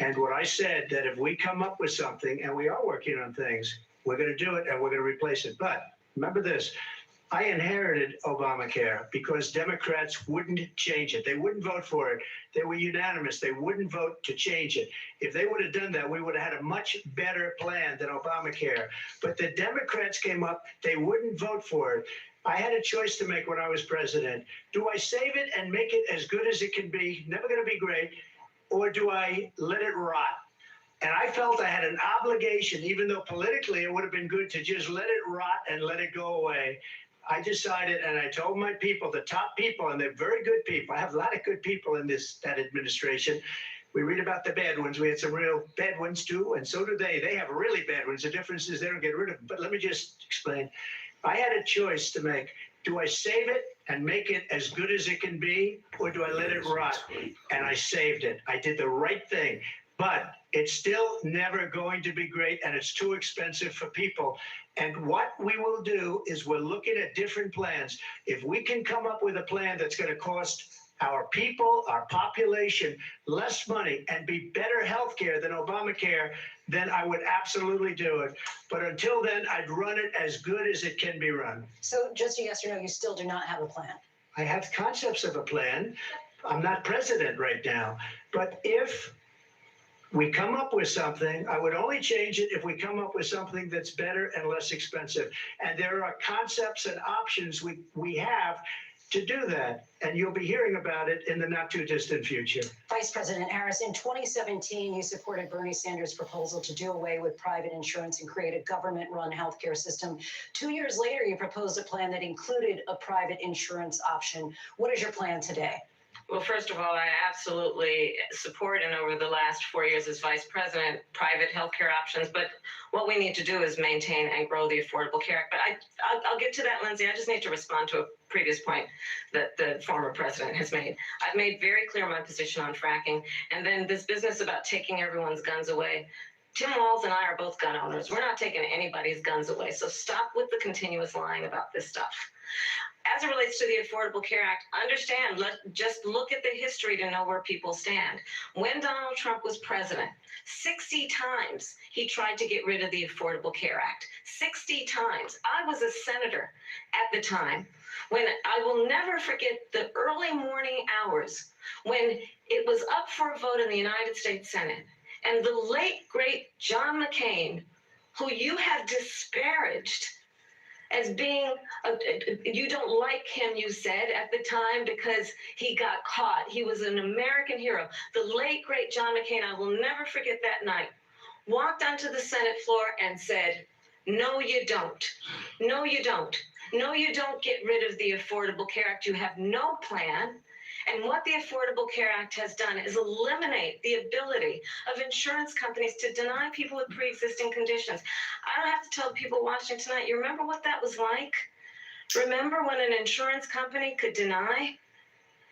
And what I said, that if we come up with something, and we are working on things, we're going to do it and we're going to replace it. But remember this, I inherited Obamacare because Democrats wouldn't change it. They wouldn't vote for it. They were unanimous. They wouldn't vote to change it. If they would have done that, we would have had a much better plan than Obamacare. But the Democrats came up, they wouldn't vote for it. I had a choice to make when I was president. Do I save it and make it as good as it can be, never going to be great, or do I let it rot? And I felt I had an obligation, even though politically it would have been good to just let it rot and let it go away. I decided, and I told my people, the top people, and they're very good people. I have a lot of good people in that administration. We read about the bad ones. We had some real bad ones too, and so do they. They have really bad ones. The difference is they don't get rid of them. But let me just explain. I had a choice to make. Do I save it and make it as good as it can be, or do I let it rot? And I saved it. I did the right thing. But it's still never going to be great, and it's too expensive for people. And what we will do is we're looking at different plans. If we can come up with a plan that's going to cost our people, our population, less money and be better health care than Obamacare, then I would absolutely do it. But until then, I'd run it as good as it can be run. So just a yes or no, you still do not have a plan? I have concepts of a plan. I'm not president right now. But if we come up with something, I would only change it if we come up with something that's better and less expensive. And there are concepts and options we have to do that. And you'll be hearing about it in the not too distant future. Vice President Harris, in 2017, you supported Bernie Sanders' proposal to do away with private insurance and create a government-run healthcare system. 2 years later, you proposed a plan that included a private insurance option. What is your plan today? Well, first of all, I absolutely support, and over the last 4 years as vice president, private healthcare options. But what we need to do is maintain and grow the Affordable Care Act. But I'll get to that, Lindsay. I just need to respond to a previous point that the former president has made. I've made very clear my position on fracking. And then this business about taking everyone's guns away. Tim Walz and I are both gun owners. We're not taking anybody's guns away. So stop with the continuous lying about this stuff. As it relates to the Affordable Care Act, understand, just look at the history to know where people stand. When Donald Trump was president, 60 times he tried to get rid of the Affordable Care Act. 60 times. I was a senator at the time when I will never forget the early morning hours when it was up for a vote in the United States Senate. And the late, great John McCain who you have disparaged as being, you don't like him, you said at the time, because he got caught. He was an American hero. The late, great John McCain, I will never forget that night, walked onto the Senate floor and said, no, you don't. No, you don't. No, you don't get rid of the Affordable Care Act. You have no plan. And what the Affordable Care Act has done is eliminate the ability of insurance companies to deny people with pre-existing conditions. I don't have to tell people watching tonight, you remember what that was like? Remember when an insurance company could deny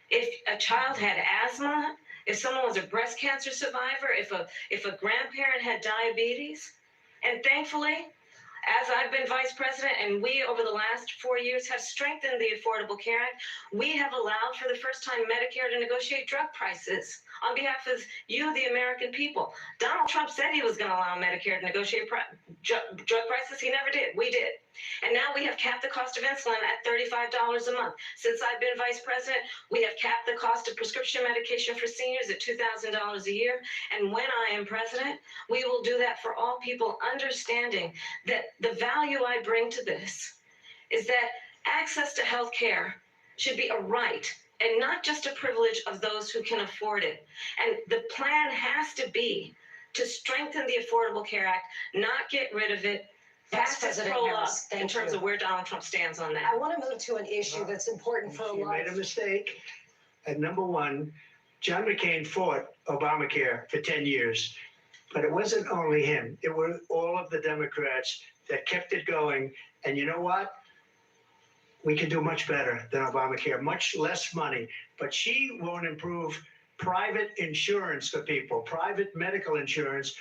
if a child had asthma, if someone was a breast cancer survivor, if a grandparent had diabetes? And thankfully, as I've been vice president and we over the last 4 years have strengthened the Affordable Care Act, we have allowed for the first time Medicare to negotiate drug prices on behalf of you, the American people. Donald Trump said he was going to allow Medicare to negotiate drug prices. He never did. We did. And now we have capped the cost of insulin at $35 a month. Since I've been vice president, we have capped the cost of prescription medication for seniors at $2,000 a year. And when I am president, we will do that for all people, understanding that the value I bring to this is that access to health care should be a right and not just a privilege of those who can afford it. And the plan has to be to strengthen the Affordable Care Act, not get rid of it, pass it pro up in terms of where Donald Trump stands on that. I want to move to an issue that's important for a You lot made a of mistake. And number one, John McCain fought Obamacare for 10 years. But it wasn't only him. It were all of the Democrats that kept it going. And you know what? We can do much better than Obamacare, much less money. But she won't improve private insurance for people, private medical insurance.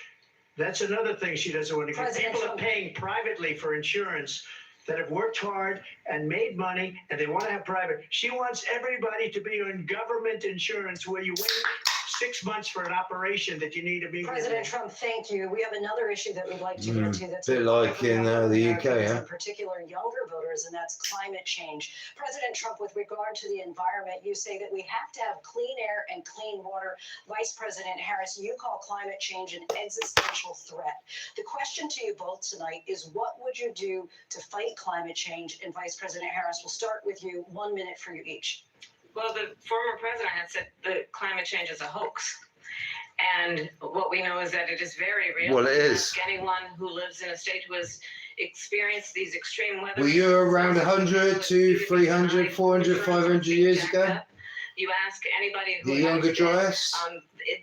That's another thing she doesn't want to give. People are paying privately for insurance that have worked hard and made money, and they want to have private. She wants everybody to be on government insurance where you wait 6 months for an operation that you need immediately. President Trump, thank you. We have another issue that we'd like to get to. That's bit like in the UK, in particular younger voters, and that's climate change. President Trump, with regard to the environment, you say that we have to have clean air and clean water. Vice President Harris, you call climate change an existential threat. The question to you both tonight is, what would you do to fight climate change? And Vice President Harris, we'll start with you. 1 minute for you each. Well, the former president had said that climate change is a hoax. And what we know is that it is very real. Well, it is. Ask anyone who lives in a state who has experienced these extreme weather. Were you around 100 to 300, 400, 500 years ago? You ask anybody who The younger Dryas?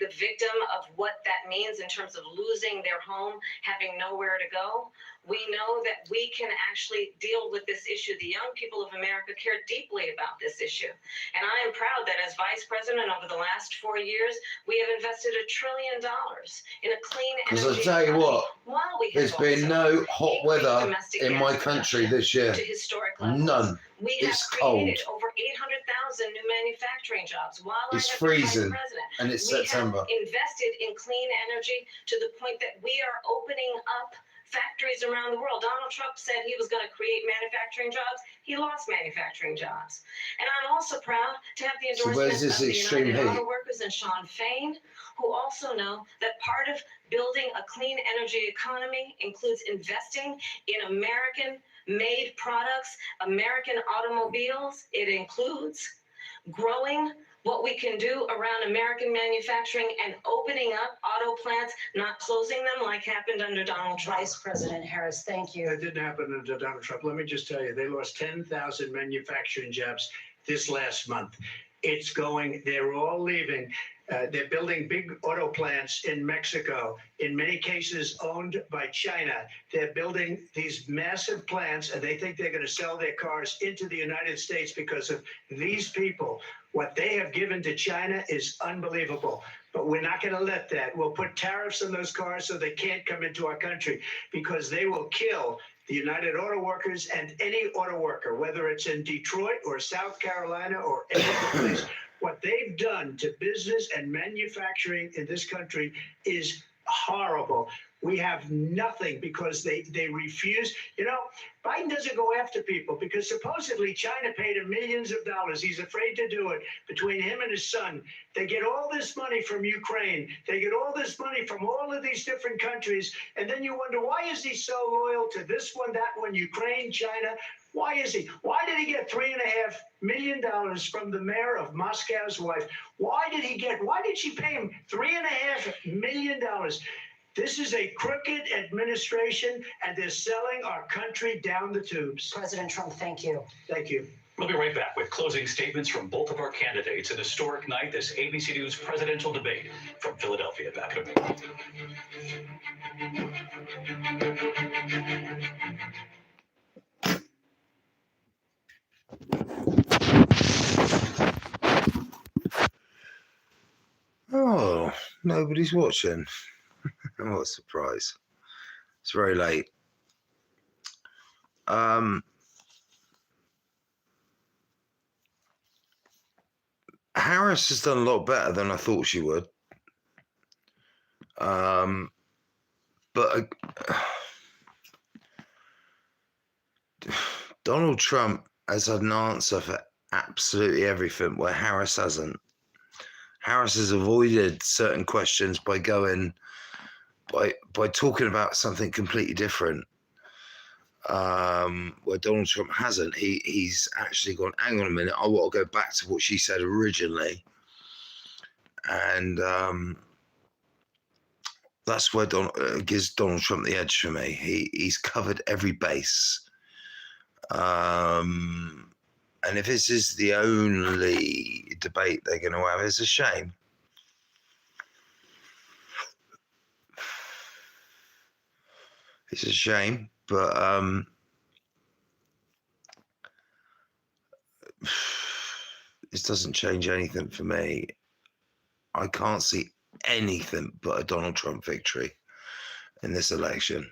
the victim of what that means in terms of losing their home, having nowhere to go. We know that we can actually deal with this issue. The young people of America care deeply about this issue. And I am proud that as vice president over the last 4 years, we have invested $1 trillion in a clean energy. Because I'll tell you what, while we there's been no hot weather in my country this year. to historic levels. None. We It's have created cold. over 800,000 new manufacturing jobs while It's I have freezing, been vice president. and it's We September. have invested in clean energy to the point that we are opening up factories around the world. Donald Trump said he was going to create manufacturing jobs. He lost manufacturing jobs. And I'm also proud to have the So endorsement where's this of the extreme United heat? Auto Workers and Sean Fain, who also know that part of building a clean energy economy includes investing in American-made products, American automobiles. It includes growing what we can do around American manufacturing and opening up auto plants, not closing them like happened under Donald Trump. Vice President Harris, thank you. That didn't happen under Donald Trump. Let me just tell you, they lost 10,000 manufacturing jobs this last month. It's going, they're all leaving. They're building big auto plants in Mexico, in many cases owned by China. They're building these massive plants, and they think they're going to sell their cars into the United States because of these people. What they have given to China is unbelievable. But we're not going to let that. We'll put tariffs on those cars so they can't come into our country, because they will kill the United Auto Workers and any auto worker, whether it's in Detroit or South Carolina or any other place. What they've done to business and manufacturing in this country is horrible. We have nothing because they refuse. You know, Biden doesn't go after people because supposedly China paid him millions of dollars. He's afraid to do it between him and his son. They get all this money from Ukraine. They get all this money from all of these different countries. And then you wonder, why is he so loyal to this one, that one, Ukraine, China? Why is he? Why did he get $3.5 million from the mayor of Moscow's wife? Why did she pay him $3.5 million? This is a crooked administration, and they're selling our country down the tubes. President Trump, thank you. Thank you. We'll be right back with closing statements from both of our candidates. An historic night, this ABC News presidential debate from Philadelphia. Back in a minute. Oh, nobody's watching. What a surprise. It's very late. Harris has done a lot better than I thought she would. But Donald Trump has had an answer for absolutely everything, where Harris hasn't. Harris has avoided certain questions by talking about something completely different. Where Donald Trump hasn't. He's actually gone, hang on a minute, I want to go back to what she said originally. And that's where gives Donald Trump the edge for me. He's covered every base. And if this is the only debate they're going to have, it's a shame. It's a shame, but this doesn't change anything for me. I can't see anything but a Donald Trump victory in this election.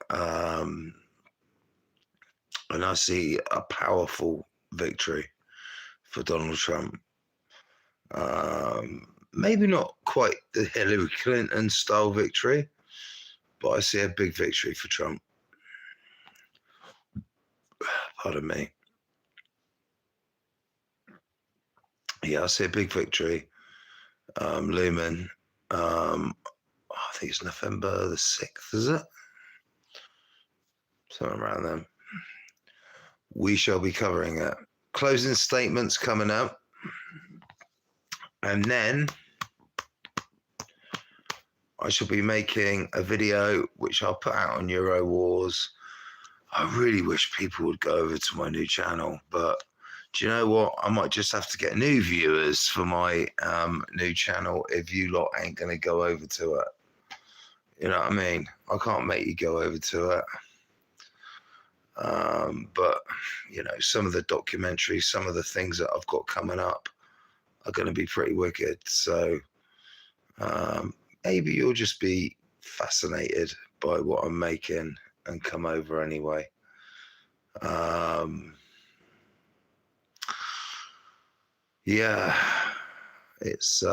And I see a powerful victory for Donald Trump. Maybe not quite the Hillary Clinton style victory, but I see a big victory for Trump. Pardon me. Yeah, I see a big victory looming. I think it's November the 6th, is it? Something around then. We shall be covering it. Closing statements coming up. And then I shall be making a video which I'll put out on Euro Wars. I really wish people would go over to my new channel, but do you know what? I might just have to get new viewers for my new channel if you lot ain't going to go over to it. You know what I mean? I can't make you go over to it. But, you know, some of the documentaries, some of the things that I've got coming up are going to be pretty wicked. So maybe you'll just be fascinated by what I'm making and come over anyway. Yeah, it's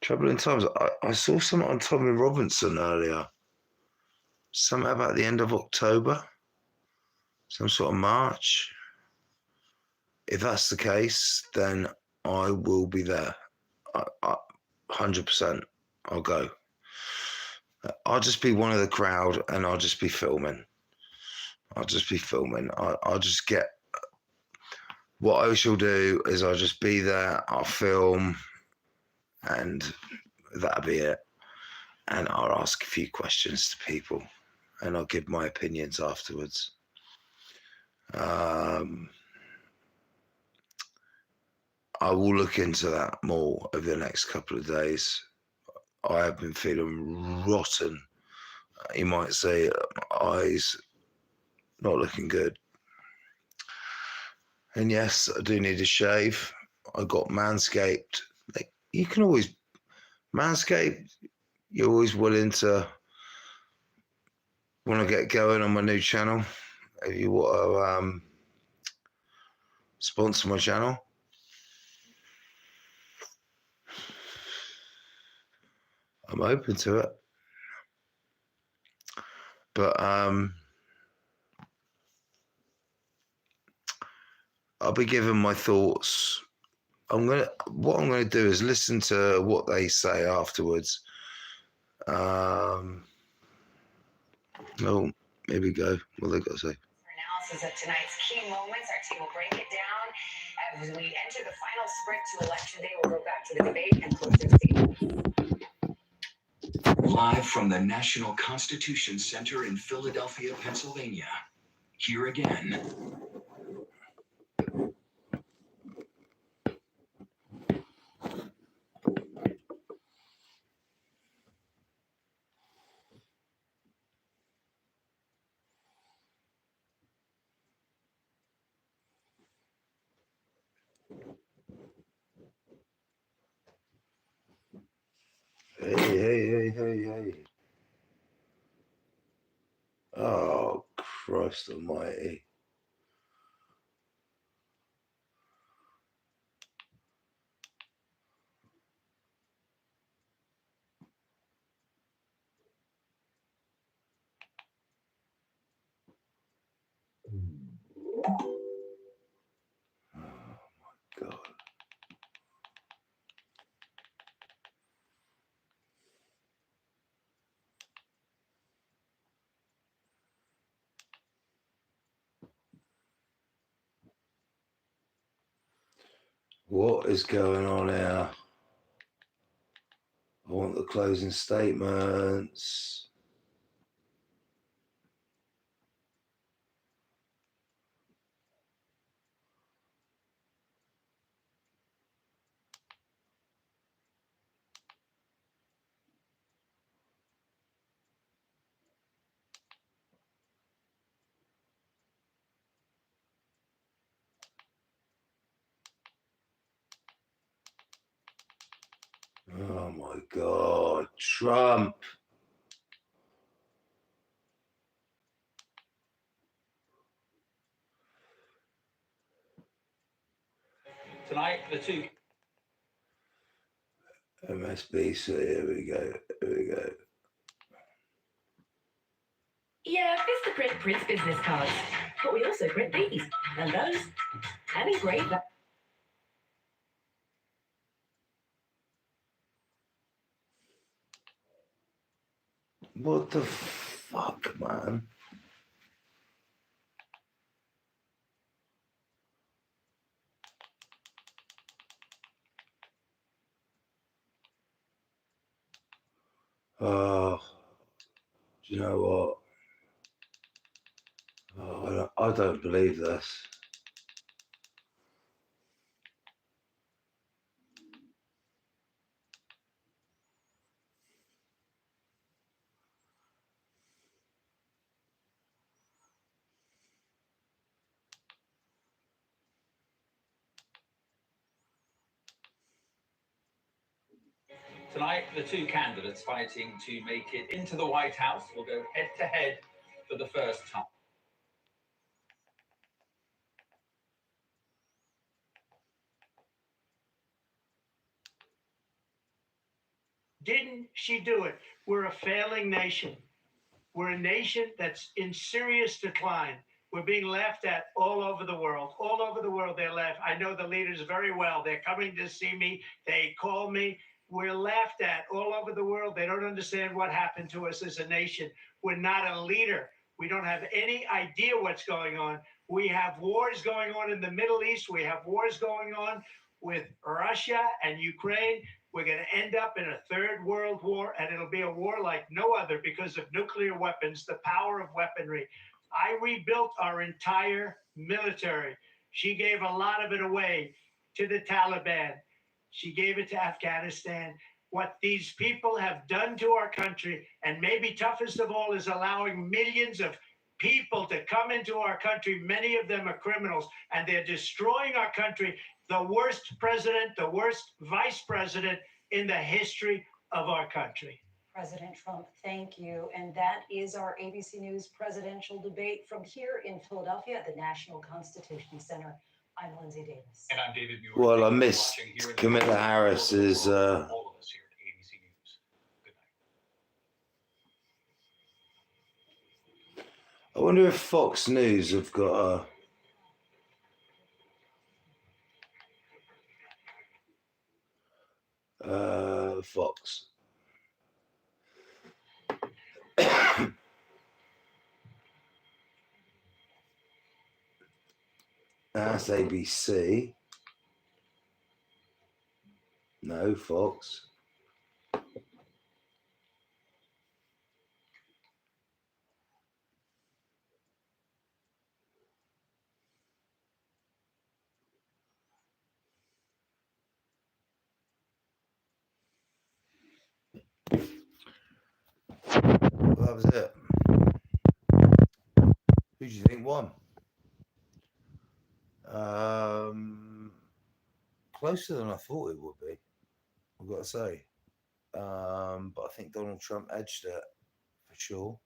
troubling times. I saw something on Tommy Robinson earlier. Something about the end of October, some sort of March. If that's the case, then I will be there. 100%. I'll go. I'll just be one of the crowd, and I'll just be filming. I'll just get. What I shall do is I'll just be there. I'll film, and that'll be it. And I'll ask a few questions to people, and I'll give my opinions afterwards. I will look into that more over the next couple of days. I have been feeling rotten. You might say, eyes not looking good. And yes, I do need a shave. I got Manscaped. You can always, Manscaped, you're always willing to want to get going on my new channel. If you want to sponsor my channel. I'm open to it. But I'll be giving my thoughts. What I'm gonna do is listen to what they say afterwards. Oh, here we go. What they got to say. Analysis of tonight's key moments. Our team will break it down as we enter the final sprint to Election Day. We'll go back to the debate and closing statements. Live from the National Constitution Center in Philadelphia, Pennsylvania. Here again. Hey. Oh, Christ almighty. God. What is going on here? I want the closing statements. Oh my God, Trump. Tonight, the two. MSBC, here we go. Yeah, Mr. Print prints business cards, but we also print these and those and engrave that. What the fuck, man? Oh, do you know what? Oh, I don't believe this. Tonight, the two candidates fighting to make it into the White House will go head to head for the first time. Didn't she do it? We're a failing nation. We're a nation that's in serious decline. We're being laughed at all over the world. All over the world, they're laughed. I know the leaders very well. They're coming to see me. They call me. We're laughed at all over the world. They don't understand what happened to us as a nation. We're not a leader. We don't have any idea what's going on. We have wars going on in the Middle East. We have wars going on with Russia and Ukraine. We're going to end up in a third world war, and it'll be a war like no other because of nuclear weapons, the power of weaponry. I rebuilt our entire military. She gave a lot of it away to the Taliban. She gave it to Afghanistan. What these people have done to our country, and maybe toughest of all, is allowing millions of people to come into our country. Many of them are criminals, and they're destroying our country. The worst president, the worst vice president in the history of our country. President Trump, thank you. And that is our ABC News presidential debate from here in Philadelphia at the National Constitution Center. I'm Lindsay Davis. And I'm David Muir. Well, I missed Kamala Harris's all of us here at ABC News. Good night. I wonder if Fox News have got a Fox. That's ABC. No, Fox. Well, that was it. Who do you think won? Closer than I thought it would be, I've got to say. But I think Donald Trump edged it for sure.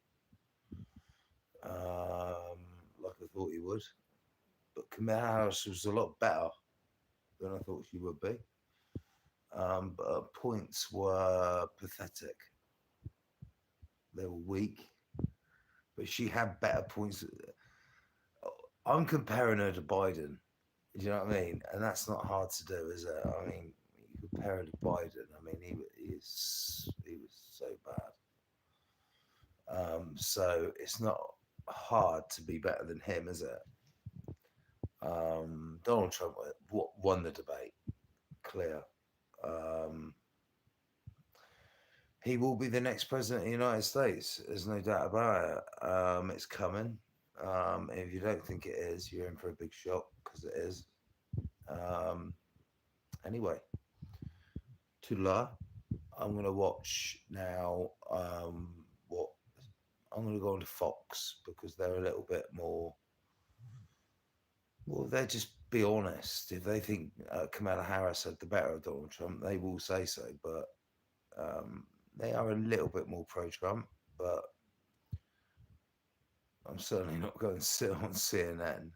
Like I thought he would. But Kamala Harris was a lot better than I thought she would be. But her points were pathetic. They were weak. But she had better points. I'm comparing her to Biden. Do you know what I mean? And that's not hard to do, is it? I mean, you compare her to Biden. I mean, he was so bad. So it's not hard to be better than him, is it? Donald Trump won the debate, clear. He will be the next president of the United States. There's no doubt about it. It's coming. If you don't think it is, you're in for a big shock, because it is. Anyway, Tula, I'm going to watch now. What I'm going to go on to Fox, because they're a little bit more. Well, they just be honest. If they think Kamala Harris had the better of Donald Trump, they will say so. But they are a little bit more pro-Trump. But I'm certainly not going to sit on CNN,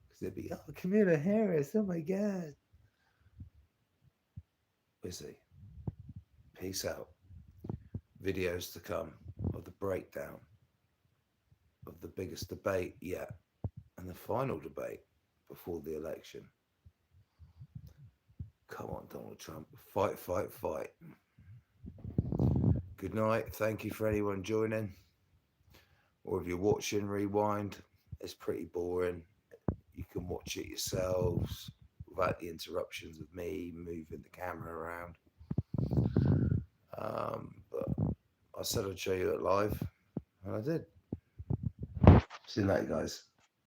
because they'd be, oh, Kamala Harris, oh my God. Busy. Peace out. Videos to come of the breakdown of the biggest debate yet, and the final debate before the election. Come on, Donald Trump. Fight, fight, fight. Good night. Thank you for anyone joining. Or if you're watching, rewind. It's pretty boring. You can watch it yourselves without the interruptions of me moving the camera around. But I said I'd show you it live, and I did. See you later, guys.